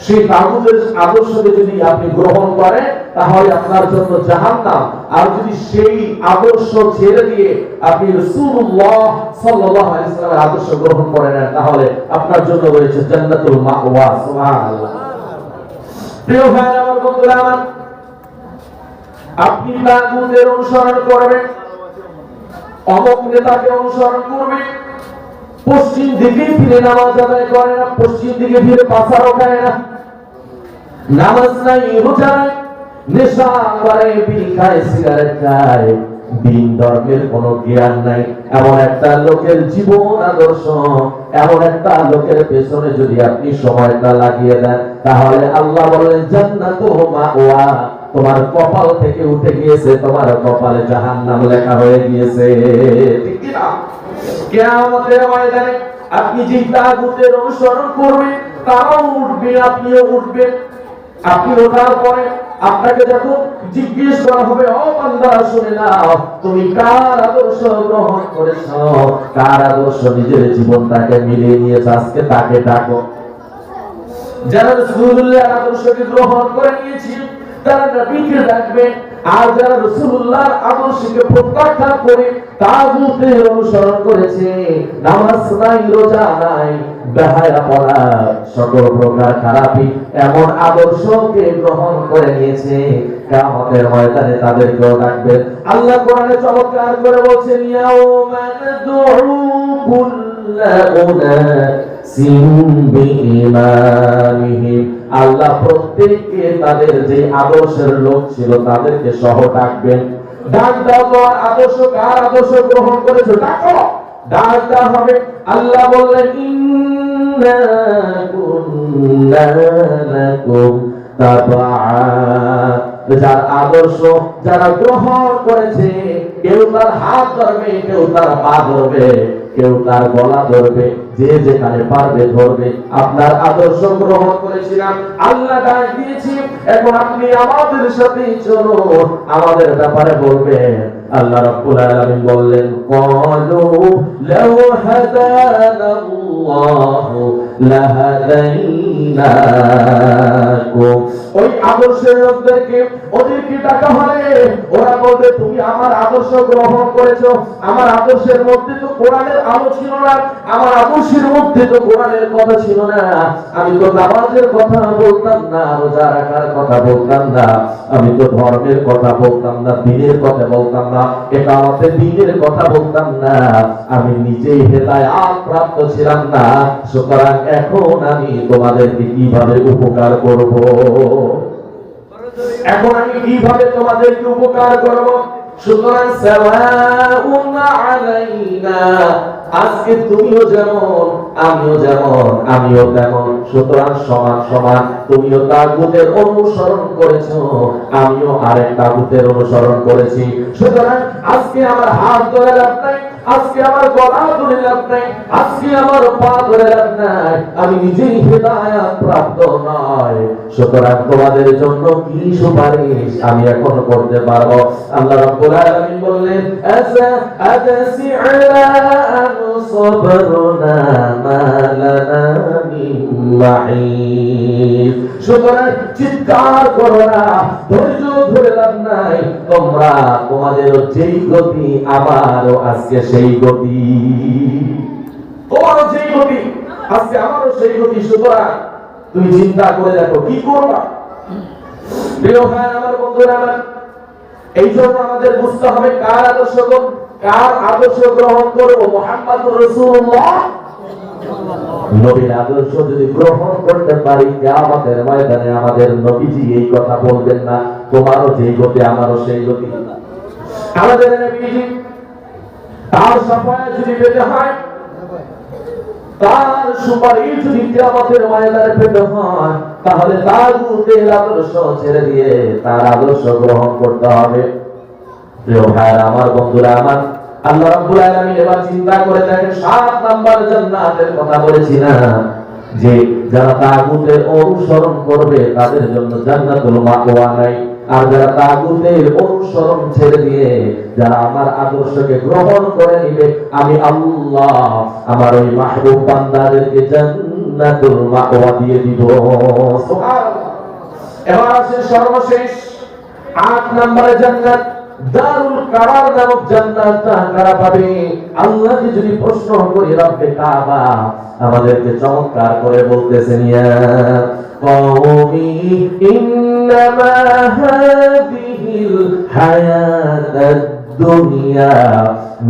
সেই তাগুতের আদর্শকে যদি আপনি গ্রহণ করেন তাহলে আপনার জন্য জাহান্নাম। আর যদি সেই আদর্শ ছেড়ে দিয়ে আপনি রাসূলুল্লাহ সাল্লাল্লাহু আলাইহি ওয়াসাল্লামের আদর্শ গ্রহণ করেন তাহলে আপনার জন্য রয়েছে জান্নাতুল মাওয়া। সুবহানাল্লাহ। প্রিয় ভাই আমার, বন্ধুরা আমার, আপনি তাগুতের অনুসরণ করবেন, অমুক নেতাকে অনুসরণ করবেন, পশ্চিম দিকে ফিরে নামাজ আদায় করে না, পশ্চিম দিকে ফিরে পাসারও খায় না, নামাজ নাই, রোজা নাই, নেশা করে, বিড়ি খায়, সিগারেট খায়, দিন ধর্মের কোনো জ্ঞান নাই, এমন একটা লোকের জীবন আদর্শ, এমন একটা লোকের পেছনে যদি আপনি সময়টা লাগিয়ে দেন তাহলে আল্লাহ বলেন জান্নাতুল মাওয়া। তোমার কপাল থেকে উঠে গিয়েছে, তোমার কপালে জাহান্নাম লেখা হয়ে গিয়েছে। ঠিক কি না? কিয়ামতের ময়দানে আপনি যে তাগুতের অনুসরণ করবেন তারাও উঠবে, আপনিও উঠবেন। আপনি ওঠার পরে আপনাকে যখন জিজ্ঞেস করা হবে, ও বান্দা শুনে নাও, তুমি কার আদর্শ গ্রহণ করেছো, কার আদর্শ নিজের জীবনটাকে মিলিয়ে নিয়েছো, আজকে তাকে ডাকো। যারা রাসূলুল্লাহর আদর্শকে গ্রহণ করে নিয়েছে তারা নবীকে ডাকবেন, আর যারা রাসূলুল্লাহর আদর্শকে প্রত্যাখ্যান করে তাগুতের অনুসরণ করেছে, নামাজ নাই, রোজা নাই, বেহায়াপনা, সকল প্রকার খারাপি, এমন আদর্শকে গ্রহণ করে নিয়েছে, কিয়ামতের ময়দানে তাদেরকেও ডাকবেন। আল্লাহ কোরআনে চমৎকার করে বলছেন, ইয়াউমা নাদউ কুল্লা উনাসিন বিইমামিহিম। আল্লাহ প্রত্যেককে তাদের যে আদর্শের লোক ছিল তাদেরকে সহ ডাকবেন। ডাক দাও, তোমার আদর্শ কার আদর্শ গ্রহণ করেছো, ডাকো, ডাক দেওয়া হবে। আল্লাহ বললেন, ইন্না কুন্না লাকুম তাবআ। যার আদর্শ যারা গ্রহণ করেছে, কেউ তার হাত ধরবে, কেউ তার পা ধরবে, কেউ তার গলা ধরবে, যে যেখানে পারবে ধরবে। আপনার আদর্শ গ্রহণ করেছিলাম, আল্লাহ ডাক দিয়েছি, এখন আপনি আমাদের সাথে চলুন, আমাদের ব্যাপারে বলবেন। আল্লাহ রাব্বুল আলামিন বললেন, ক্বালু লাউ হাদানাল্লাহু লাহাদাইনাকুম। ওই আদর্শের লোকদেরকে, ওদেরকে ডাকা হলে ওরা বলবে, তুমি আমার আদর্শ গ্রহণ করেছো, আমার আদর্শের মধ্যে তো কোরআনের আলো ছিল না, আমার আদর্শের মধ্যে তো কোরআনের কথা ছিল না, আমি তো নামাজের কথা বলতাম না, রোজা রাখার কথা বলতাম না, আমি তো ধর্মের কথা বলতাম না, দ্বীনের কথা বলতাম না, একামতে দ্বীনের কথা বলতাম না, আমি নিজেই হেদায়েত প্রাপ্ত ছিলাম না, সুতরাং এখন আমি তোমাদেরকে কিভাবে উপকার করব, এখন আমি কিভাবে তোমাদেরকে উপকার করব? সুতরাং সাওয়াউন আলাইনা, আজকে তুমিও যেমন আমিও যেমন আমিও তেমন, সুতরাং সমান সমান। তুমিও তাগুতের অনুসরণ করেছো, আমিও আরেক তাগুতের অনুসরণ করেছি। সুতরাং আজকে আমার হাত ধরে লাভ নাই, আজকে আমার গলা ধরে লাভ নাই, আজকে আমার পা ধরে লাভ নাই, আমি নিজেই হিদায়াত প্রাপ্ত নয়। সুতরাং তোমাদের জন্য কি সুপারিশ আমি এখন করতে পারবো? আল্লাহ রাব্বুল আলামিন বললেন সাবরুনা মা লানা মিন মাহিদ। সুতরাং চিৎকার করো না, ধৈর্য ধরে লাভ নাই, তোমরা তোমাদের যেই গতি আমারও আজকে সেই গতি, তোমারও যেই গতি আজকে আমারও সেই গতি। সুতরাং তুমি চিন্তা করে দেখো কি করবা। প্রিয় ভাই আমার, বন্ধুরা আমার, এই জন্য আমাদের বুঝতে হবে কার আদর্শ গ্রহণ করবো। মুহাম্মদুর রাসূলুল্লাহ নবীর আদর্শ যদি গ্রহণ করতে পারি, কিয়ামতের ময়দানে আমাদের নবীজি এই কথা বলবেন না, তোমারও যেই গতি আমারও সেই গতি। আমাদের নবীজি তার শাফায়াত যদি পেতে হয়, তার সুপারিশ যদি কিয়ামতের ময়দানে পেতে হয়, তাহলে তাগুতের আদর্শ ছেড়ে দিয়ে তার আদর্শ গ্রহণ করতে হবে। প্রিয় ভাইরা আমার, বন্ধুরা আমার, আল্লাহ রাব্বুল আলামিন এবার চিন্তা করে দেখেন 7 নাম্বার জান্নাতের কথা বলেছি না, যে যারা তাগুতের অনুসরণ করবে তাদের জন্য জান্নাতুল মাওয়া নাই। আর যারা তাগুতের অনুসরণ ছেড়ে দিয়ে যারা আমার আদর্শকে গ্রহণ করে নিবে, আমি আল্লাহ আমার ওই মাহবুব বান্দাদেরকে জান্নাতুল মাওয়া দিয়ে দিব। সুবহানাল্লাহ। এবার আসে সর্বশেষ 8 নম্বরে জান্নাত, দারুল কারার নামক জান্নাতটা কারা পাবে? আল্লাহকে যদি প্রশ্ন করি, রব্বে কাবা আমাদেরকে চমৎকার করে বলতেছেন, ইয়া কওমি ইন্নামা হাযিহিল হায়াতাদ দুনিয়া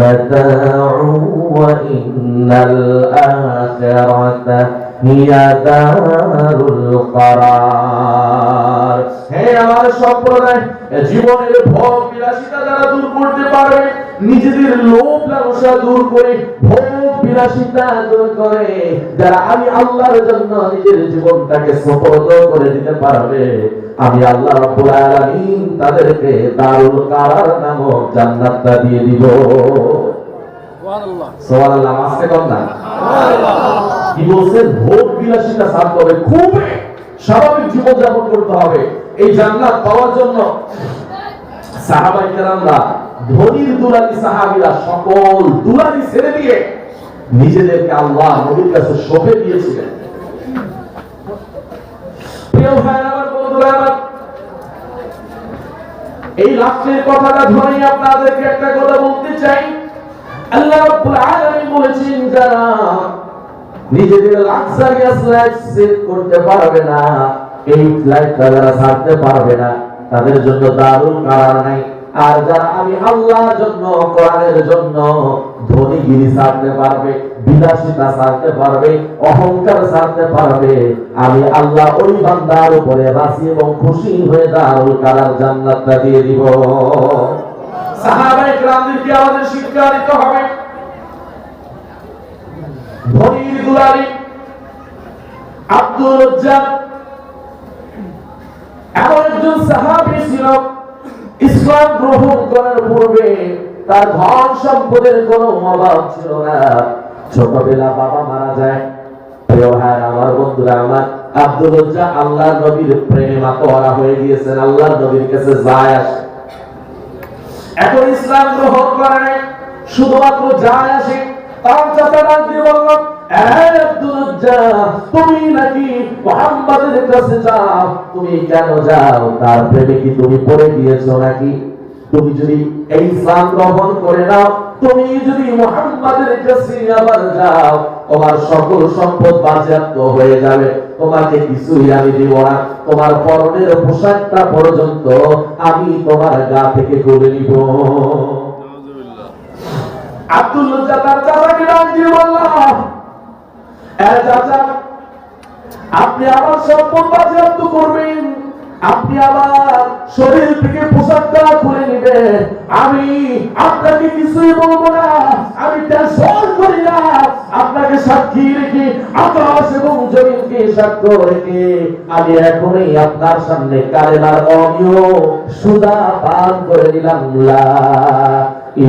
মাতাউ ওয়া ইন্নাল আখিরাতা হিয়া দারুল কারার। হে আমার সম্প্রদায়, জীবনের ভোগ বিলাসিতা যারা দূর করতে পারবে, নিজেদের লোভ লালসা দূর করে ভোগ বিলাসিতা দূর করে যারা আমি আল্লাহর জন্য নিজের জীবনটাকে সমর্পণ করে দিতে পারবে, আমি আল্লাহ রাব্বুল আলামিন তাদেরকে দারুল কারার নামক জান্নাতটা দিয়ে দিব। সুবহানাল্লাহ। সুবহানাল্লাহ। আস্তে কর না। সুবহানাল্লাহ। কি বলছেন? ভোগ বিলাসিতা ছাড়তে হবে, খুব স্বাভাবিক জীবন যাপন করতে হবে। এই জান্নাত পাওয়ার জন্য সাহাবায়ে কেরামরা, ধনীর দুলালী সাহাবীরা সকল দুলালী ছেড়ে দিয়ে নিজেদেরকে আল্লাহ নবীর কাছে সঁপে দিয়েছিলেন। প্রিয় ভাই আমার, বন্ধুরা আমার, এই লাস্টের কথাটা ধরে আপনাদেরকে একটা কথা বলতে চাই। আল্লাহ রাব্বুল আলামিন বলেছেন, যারা নিজেদের লাক্সারিয়াস লাইফ সেট করতে পারবে না, এই লাইফটা যারা ছাড়তে পারবে না, তাদের জন্য দারুল কারার নাই। আর যারা আমি আল্লাহর জন্য, কোরআনের জন্য ধনীগিরি ছাড়তে পারবে, বিলাসিতা ছাড়তে পারবে, অহংকার ছাড়তে পারবে, আমি আল্লাহ ওই বান্দার উপরে রাজি এবং খুশি হয়ে দারুল কারার জান্নাতটা দিয়ে দিব। সাহাবায়ে কেরামদেরকে আমাদের শিক্ষা দিতে হবে। ধনীর দুলালী আব্দুর রাজ্জাক এমন একজন সাহাবী ছিল, ইসলাম গ্রহণ করার পূর্বে তার ধন সম্পদের কোনো অভাব ছিল না। ছোটবেলা বাবা মারা যায়। প্রিয় ভাই আমার, বন্ধুরা আমার, আব্দুর রাজ্জাক আল্লাহর নবীর প্রেমে মাতোয়ারা হয়ে গিয়েছেন, আল্লাহর নবীর কাছে যায় আসে। এখন ইসলাম গ্রহণ করে শুধুমাত্র যায় আসে। তার চাচা ডাক দিয়ে বলল, আব্দুর রাজ্জাক, তুমি নাকি মুহাম্মাদের কাছে যাও, তুমি কেন যাও? তার প্রেমে কি তুমি পড়ে গিয়েছো নাকি? তুমি যদি এই ইসলাম গ্রহণ করে নাও, তুমি যদি মুহাম্মাদের কাছে আবার যাও, তোমার সকল সম্পদ বাজেয়াপ্ত হয়ে যাবে, তোমাকে কিছুই আমি দিব না, তোমার পরনের পোশাকটা পর্যন্ত আমি তোমার গা থেকে খুলে নিব। আব্দুল রাজ্জাক তার চাচাকে ডাক দিয়ে বলল, চাচা, আপনি আমার সম্পদ বাজেয়াপ্ত করবেন, আপনি আবার শরীর থেকে পোশাকটা খুলে নেবেন, আমি আপনাকে কিছুই বলবো না, আমি টেনশন করি না। আপনাকে সাক্ষী রেখে, আকাশ এবং জমিনকে সাক্ষ্য রেখে আমি এখনই আপনার সামনে কালেমার অনিয় সুদা পান করে দিলাম, লা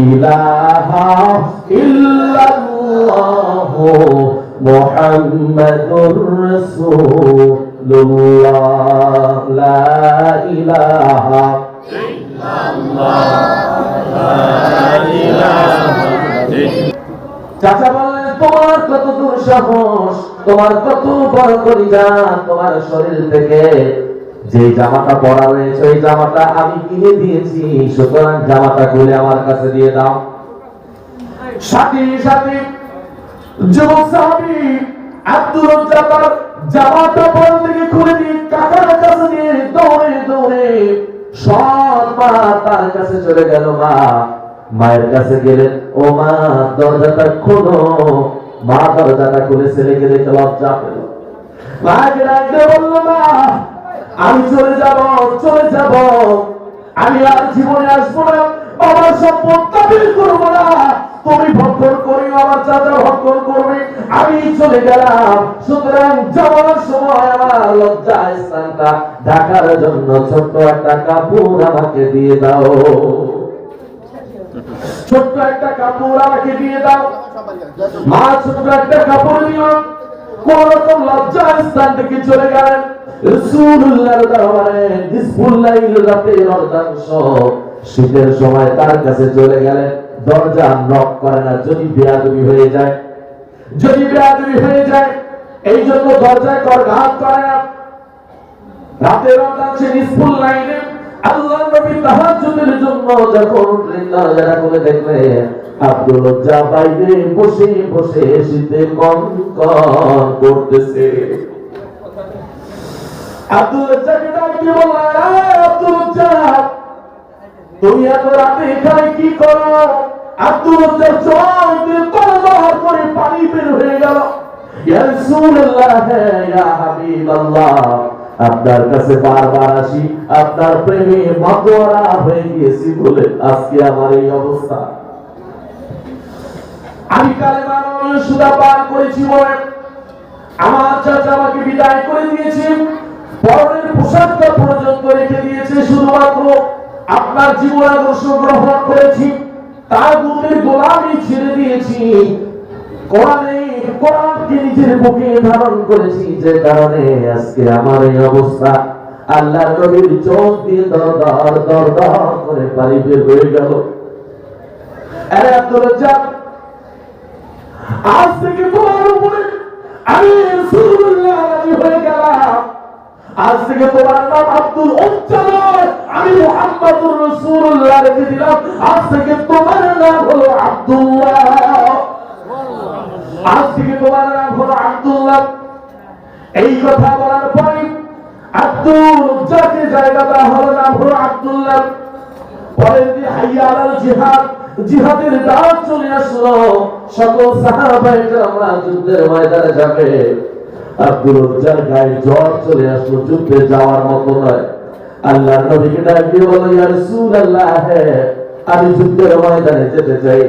ইলাহা ইল্লাল্লাহু মুহাম্মাদুর রাসূলুল্লাহ, লা ইলাহা চাচা বললেন, তোমার কত দুঃসাহস, তোমার কত বড় কলিজা, তোমার শরীর থেকে যে জামাটা পরা রয়েছে ওই জামাটা আমি কিনে দিয়েছি, সুতরাং জামাটা খুলে আমার কাছে দিয়ে দাও। সাথে সাথে যুবক সাহাবী আব্দুর রাজ্জাক জামাটা পরা থেকে খুলে দিয়ে কাকার কাছে দিয়ে দৌড়ে দৌড়ে সব মা তার কাছে চলে গেল। মায়ের কাছে গেলেন, ও মা দরজাটা খোলো। মা দরজাটা খুলে ছেলেকে দেখে লজ্জা পেল। মাকে ডাকতে বলল, মা আমি চলে যাব, আমি আর জীবনে আসবো না, আমার সম্পদ দাবি করবো না, তুমি ভক্ষণ করিও, আমার চাচা ভক্ষণ করবে, আমি চলে গেলাম। সুতরাং যাওয়ার সময় আমার লজ্জা স্থানটা ঢাকার জন্য ছোট্ট একটা কাপড় আমাকে দিয়ে দাও, ছোট্ট একটা কাপড় আমাকে দিয়ে দাও। মা ছোট্ট একটা কাপড় দিল, কোন রকম লজ্জা স্থান থেকে চলে গেলেন রাসূলুল্লাহর দরবারে। বিসমিল্লাহির রাতের অর্ধাংশ শীতের সময় তার কাছে চলে গেলেন। দরজা নক করে না, যদি বেয়াদবি হয়ে যায়, এই জন্য দরজায় করঘাত করে না। রাতের অর্ধাংশে বিসমিল্লাহির আল্লাহর নবী তাহাজ্জুদের জন্য যখন উঠলেন, দরজাটা খুলে দেখলেন আব্দুল রাজ্জা বাইরে বসে বসে শীতে কনকন করতেছে। আব্দুল রাজ্জাকে ডাকতে বললেন, আব্দুল রাজ্জা তুমি এত রাতে এখানে কি করো? আব্দুল রাজ্জার চোখ দিয়ে তরতর করে পানি বের হয়ে গেল। ইয়া রাসূলুল্লাহ, ইয়া হাবিবাল্লাহ, আপনার কাছে বারবার আসি, আপনার প্রেমে মাতোয়ারা হয়ে গিয়েছি বলে আজকে আমার এই অবস্থা। আমি কালেমার সুদা পান করেছি বলে আমার চাচা আমাকে বিদায় করে দিয়েছে, পরনের পোশাকটা পর্যন্ত রেখে দিয়েছে, শুধুমাত্র আপনার জীবন আদর্শ গ্রহণ করেছি, তার গুণের গোলামি ছেড়ে দিয়েছি, কোরআনকে নিজের বুকে ধারণ করেছি, যে কারণে আজকে আমার এই অবস্থা। আল্লাহর নবীর চোখ দিয়ে দরদর দরদর করে পানি বের হয়ে গেল। আরে আব্দুল রাজ্জাক, আজ থেকে তোমার উপরে আমি রাসূলুল্লাহ রাজি হয়ে গেলাম। আজ থেকে তোমার নাম আব্দুল উজ্জা নয়, আমি মুহাম্মাদুর রাসূলুল্লাহ রেখে দিলাম। আজ থেকে তোমার নাম হলো আব্দুল্লাহ, আজ থেকে তোমার নাম হলো আব্দুল্লাহ। এই কথা বলার পরে আব্দুল উজ্জাকে জায়গা দেওয়া হলো, নাম হলো আব্দুল্লাহ। পরের দিন হাইয়া আলাল জিহাদ, জিহাদের ডাক চলে আসলো, সকল সাহাবায়ে কেরামরা যুদ্ধের ময়দানে যাবে। আব্দুল উজ্জার গায়ে জ্বর চলে আসলো, যুদ্ধে যাওয়ার মতো নয়। আল্লাহর নবীকে ডাক দিয়ে বলল, ইয়া রাসূলুল্লাহ, আমি যুদ্ধের ময়দানে যেতে চাই,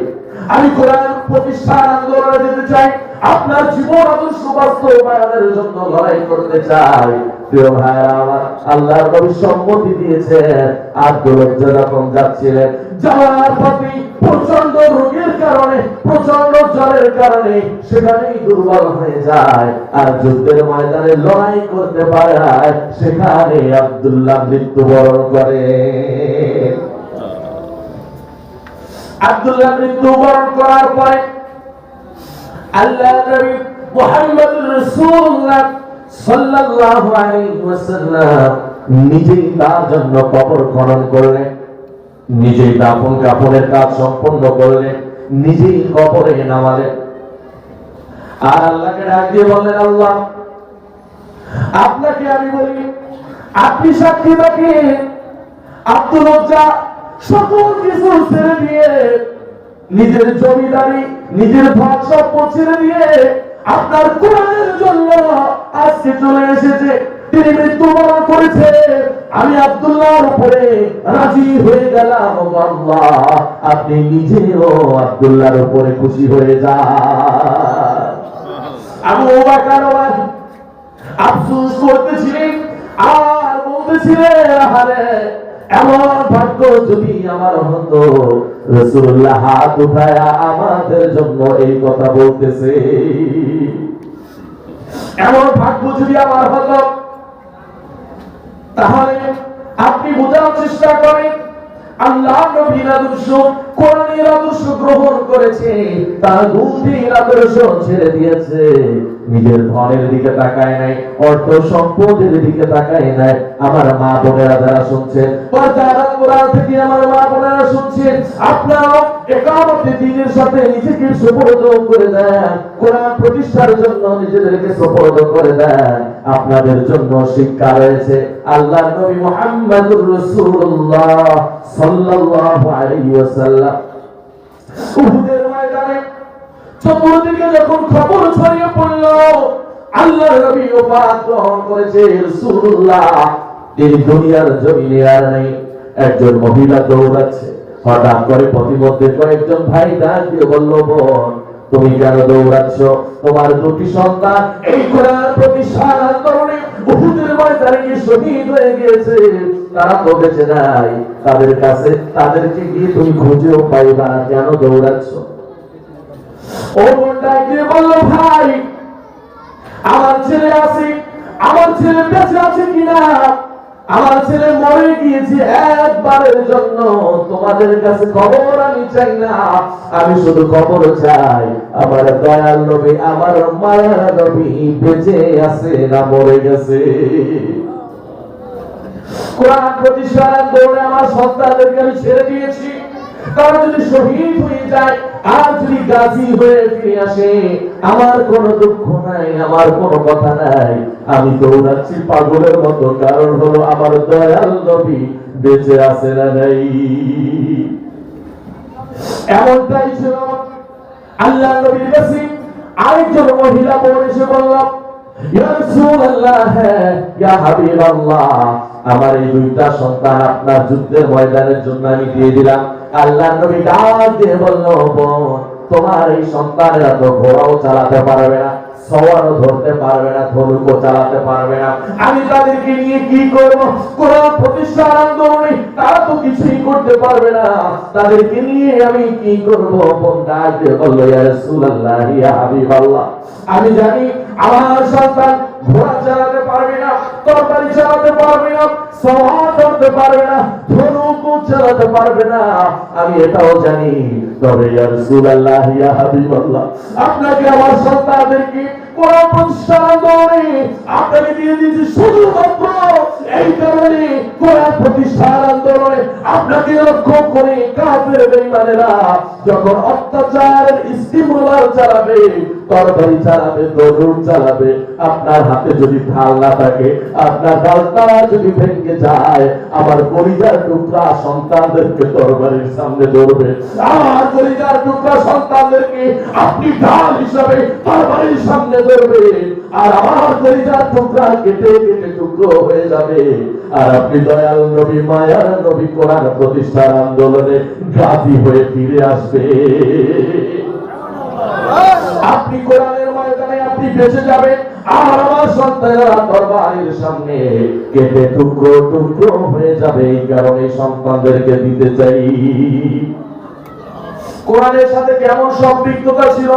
আমি কোরআন প্রতিষ্ঠার আন্দোলনে যেতে চাই, আপনার জীবন আদর্শ বাস্তবায়নের জন্য লড়াই করতে চাই। প্রিয় ভাইরা আমার, আল্লাহর নবী সম্মতি দিয়েছেন। আব্দুল উজ্জা যখন যাচ্ছিলেন, যাওয়ার পথে প্রচন্ড রোগের কারণে, প্রচন্ড জ্বরের কারণে সেখানেই দুর্বল হয়ে যায়, আর যুদ্ধের ময়দানে লড়াই করতে পারে না, সেখানে আব্দুল্লাহ মৃত্যুবরণ করে। আব্দুল্লাহ মৃত্যুবরণ করার পরে আল্লাহর নবী মুহাম্মদুর রাসূলুল্লাহ সাল্লাল্লাহু আলাইহি ওয়াসাল্লাম নিজেই তার জন্য কবর খনন করলেন, নিজেই দাফন কাফনের কাজ সম্পন্ন করলেন, নিজেই কবরে নামালেন। আর আল্লাহকে ডাক দিয়ে বললেন, আল্লাহ আপনাকে আমি বলি, আপনি সাক্ষী রাখেন, আব্দুল উজ্জা সকল কিছু ছেড়ে দিয়ে, নিজের জমিদারি, নিজের ধন সম্পদ ছেড়ে দিয়ে আপনার কোরআনের জন্য আজকে চলে এসেছে। তিনি মৃত্যুবরণ করেছে, আমি আব্দুল্লাহর উপরে রাজি হয়ে গেলাম। আল্লাহ, আপনি নিজেও আব্দুল্লাহর উপরে খুশি হয়ে যান। আবু বকর আফসোস করতেছিলেন আর বলতেছিলেন, আরে এমন ভাগ্য যদি আমার হতো, রাসূলুল্লাহ হাত উঠায়া আমাদের জন্য এই কথা বলতেছে, এমন ভাগ্য যদি আমার হতো। তাহলে আপনি বোঝার চেষ্টা করেন, আল্লাহ নবীর আদর্শ, কোরআনের আদর্শ গ্রহণ করেছে, তার বুদ্ধির আদর্শ ছেড়ে দিয়েছে, নিজের ধনের দিকে তাকায় নাই, অর্থ সম্পদের দিকে তাকায় নাই। আমার মা বোনেরা যারা শুনছেন, যারা কোরআন থেকে আমার মা বোনেরা শুনছেন, আপনারাও ইকামতে দ্বীনের সাথে নিজেকে সুপর্দ করে দেন, কোরআন প্রতিষ্ঠার জন্য নিজেদেরকে সুপর্দ করে দেন। আপনাদের জন্য শিক্ষা রয়েছে। আল্লাহর নবী মুহাম্মদুর রাসূলুল্লাহ সাল্লাল্লাহু আলাইহি ওয়াসাল্লাম উহুদের ময়দানে চতুর্দিকে যখন খবর ছড়িয়ে পড়ল আল্লাহর নবী ওফাত গ্রহণ করেছে, রাসূলুল্লাহ এই দুনিয়ার জমিনে আর নেই। একজন মহিলা দৌড়াচ্ছে, হঠাৎ করে প্রতিমধ্যে কয়েকজন ভাই ডাক দিয়ে বলল, বোন তুমি কেন দৌড়াচ্ছ? তোমার দুটি সন্তান এই কোরআন প্রতিষ্ঠার আন্দোলনে উহুদের ময়দানে শহীদ হয়ে গিয়েছে, তারা তো বেঁচে নাই। তাদের কাছে তাদেরকে গিয়ে তুমি খুঁজেও পাইবা না, কেন দৌড়াচ্ছ? ও বোন ডাক দিয়ে বলল, ভাই আমার ছেলে আছে, আমার ছেলে বেঁচে আছে কিনা, আমার ছেলে মরে গিয়েছে, একবারের জন্য তোমাদের কাছে খবর আমি চাই না, আমি শুধু খবর চাই আমার দয়াল নবী, আমার মায়ার নবী বেঁচে আছে না মরে গেছে। কোরআন প্রতিষ্ঠার আন্দোলনে আমার সন্তানদেরকে আমি ছেড়ে দিয়েছি, তারা যদি শহীদ হয়ে যায় আর যদি গাজী হয়ে ফিরে আসে, আমার কোনো দুঃখ নাই, আমার কোনো কথা নাই, আমি দৌড়াচ্ছি পাগলের মতো, কারণ হলো আমার দয়াল নবী বেঁচে আছে না নাই। এমনটাই ছিল। আল্লাহ নবীর কাছে আরেকজন মহিলা বোন এসে বলল, ইয়া রাসূলুল্লাহ, ইয়া হাবিবাল্লাহ, আমার এই দুইটা সন্তান আপনার যুদ্ধের ময়দানের জন্য আমি দিয়ে দিলাম। আল্লাহ নবী ডাক দিয়ে বলল, বোন তোমার এই সন্তানেরা তো ঘোড়াও চালাতে পারবে না, সওয়ারও ধরতে পারবে না, ধনুকও চালাতে পারবে না, আমি তাদেরকে নিয়ে কি করব? কোরআন প্রতিষ্ঠার আন্দোলনে তারা তো কিছুই করতে পারবে না, তাদেরকে নিয়ে আমি কি করব? বোন ডাক দিয়ে বলল, ইয়া রাসূলুল্লাহ, ইয়া হাবিবাল্লাহ, আমি জানি আমার সন্তান ঘোড়া চালাতে পারবে না, তরবারি চালাতে পারবে না, সওয়ার ধরতে পারবে না, ধনুকও চালাতে পারবে না, আমি এটাও জানি। তবে ইয়া রাসূলুল্লাহ, ইয়া হাবিবাল্লাহ, আপনাকে আমার সন্তানদেরকে কোরআন প্রতিষ্ঠার আন্দোলনে আপনাকে দিয়ে দিয়েছি শুধুমাত্র এই কারণে, কোরআন প্রতিষ্ঠার আন্দোলনে আপনাকে লক্ষ্য করে কাফের বেঈমানেরা যখন অত্যাচারের স্টিমুলার চালাবে, তরবারি চালাবে, ধনুক চালাবে, আপনার হাতে যদি ঢাল না থাকে, আপনার ঢালটা যদি ভেঙে যায়, আমার কলিজার টুকরা সন্তানদেরকে তরবারির সামনে ধরবে, আমার কলিজার টুকরা সন্তানদেরকে আপনি ঢাল হিসাবে তরবারির সামনে ধরবে, আর আমার কলিজার টুকরা কেটে কেটে টুকরো হয়ে যাবে, আর আপনি দয়াল নবী, মায়ার নবী, কোরআন প্রতিষ্ঠার আন্দোলনে গাজী হয়ে ফিরে আসবে। আপনি কোরআনের ময়দানে আপনি বেঁচে যাবেন, আর আমার সন্তানেরা তরবারির সামনে কেটে টুকরো টুকরো হয়ে যাবে। এই কারণে সন্তানদেরকে দিতে চাই। কোরআনের সাথে কেমন সম্পৃক্ততা ছিল,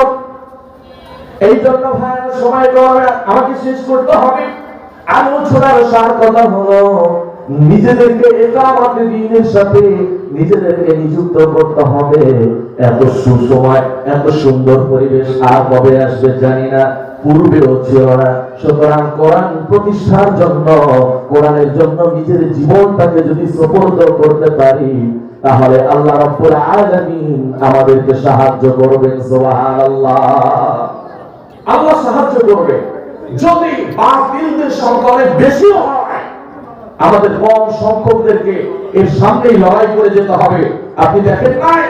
এই জন্য ভাইয়ের সময় আমাকে শেষ করতে হবে। আলোচনার সার কথা হলো, নিজেদেরকে ইকামতে দ্বীনের সাথে নিজেদেরকে নিযুক্ত করতে হবে। এত সুসময়, এত সুন্দর পরিবেশ আর কবে আসবে জানি না, পূর্বেও ছিল না। সুতরাং কোরআন প্রতিষ্ঠার জন্য, কোরআনের জন্য নিজের জীবনটাকে যদি সুপর্দ করতে পারি, তাহলে আল্লাহ রাব্বুল আলামিন আমাদেরকে সাহায্য করবেন। সুবহানাল্লাহ, আল্লাহ সাহায্য করবে। যদি বাতিলদের সংখ্যা বেশি হয়, আমাদের কম সংখ্যকদেরকে এর সামনেই লড়াই করে যেতে হবে। আপনি দেখেন নাই,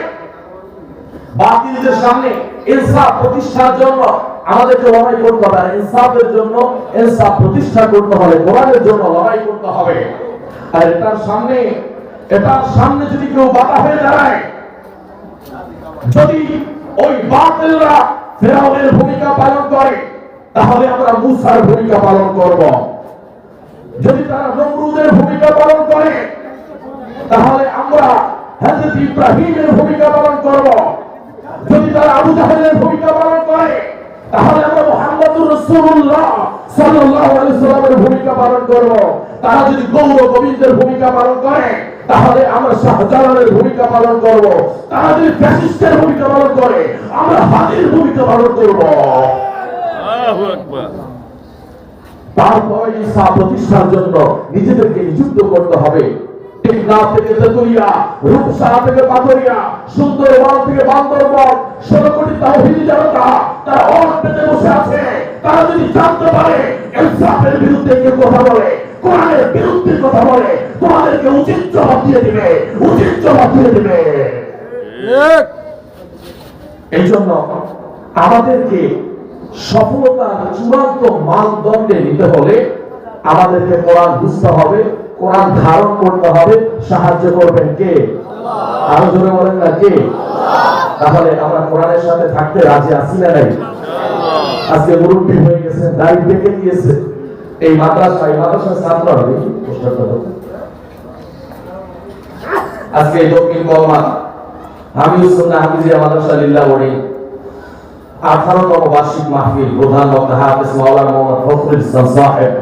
বাতিলদের সামনে ইনসাফ প্রতিষ্ঠার জন্য আমাদেরকে লড়াই করতে হবে। ইনসাফের জন্য, ইনসাফ প্রতিষ্ঠা করতে হলে কোরআনের জন্য লড়াই করতে হবে। আর এটার সামনে যদি কেউ বাধা হয়ে দাঁড়ায়, যদি ওই বাতিলরা ফিরআউনের ভূমিকা পালন করে, তাহলে আমরা মূসার ভূমিকা পালন করব। যদি তারা নমরুদের ভূমিকা পালন করে, তাহলে আমরা হযরত ইব্রাহিমের ভূমিকা পালন করব। যদি তারা আবু জাহেলের ভূমিকা পালন করে, তাহলে আমরা মুহাম্মদুর রাসূলুল্লাহ সাল্লাল্লাহু আলাইহি ওয়াসাল্লামের ভূমিকা পালন করব। তারা যদি গৌর গোবিন্দের ভূমিকা পালন করে, তাহলে আমরা শাহজালালের ভূমিকা পালন করব। তারা যদি ফ্যাসিস্টের ভূমিকা পালন করে, আমরা হাদির ভূমিকা পালন করব। আল্লাহু আকবার। তারপরে ঈসা প্রতিষ্ঠার জন্য নিজেদেরকে নিযুক্ত করতে হবে। টেকনাফ থেকে তেতুলিয়া, রূপসা থেকে পাথরিয়া, সুন্দরবন থেকে বান্দরবন, 16 কোটি তাওহীদি জনতা তারা ওট পেতে বসে আছে। তারা যদি জানতে পারে ইনসাফের বিরুদ্ধে কেউ কথা বলে, কোরআনের বিরুদ্ধে কথা বলে, তোমাদেরকে উচিত জবাব দিয়ে দিবে, উচিত জবাব দিয়ে দিবে। এই জন্য আমাদেরকে সফলতার চূড়ান্ত মানদণ্ডে নিতে হলে আমাদেরকে কোরআন বুঝতে হবে, কোরআন ধারণ করতে হবে। সাহায্য করবেন কে? আরো জোরে বলেন না কে? তাহলে আমরা কোরআনের সাথে থাকতে রাজি আছি না নাই? আজকে মুরব্বী হয়ে গেছে, দাড়ি পেকে দিয়েছে, এই মাদ্রাসায় ছাত্র হবে। আজকে দক্ষিণ কলমা হামিদুস সুন্নাহ হাফিজিয়া মাদ্রাসা লিল্লাহ বড়ি 18তম বার্ষিক মাহফিল, প্রধান বক্তা হাফেজ মাওলানা মোহাম্মদ ফখরুল ইসলাম সাহেব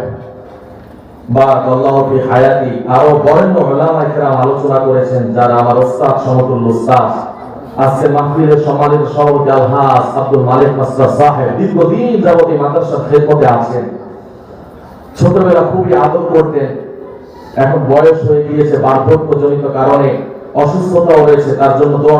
বারাকাল্লাহু ফি হায়াতি। আরো বরেণ্য উলামা ইকরাম আলোচনা করেছেন, যারা আমার ওস্তাদ সমতুল্য ওস্তাদ। আজকে মাহফিলের সম্মানিত সভাপতি আলহাজ আব্দুল মালিক মাসরুর সাহেব দীর্ঘদিন যাবত এই মাদ্রাসার খেদমতে আছেন। ছোটবেলা খুবই আদর করতেন, এখন বয়স হয়ে গিয়েছে, বার্ধক্যজনিত কারণে অসুস্থতাও রয়েছে, তার জন্য দোয়া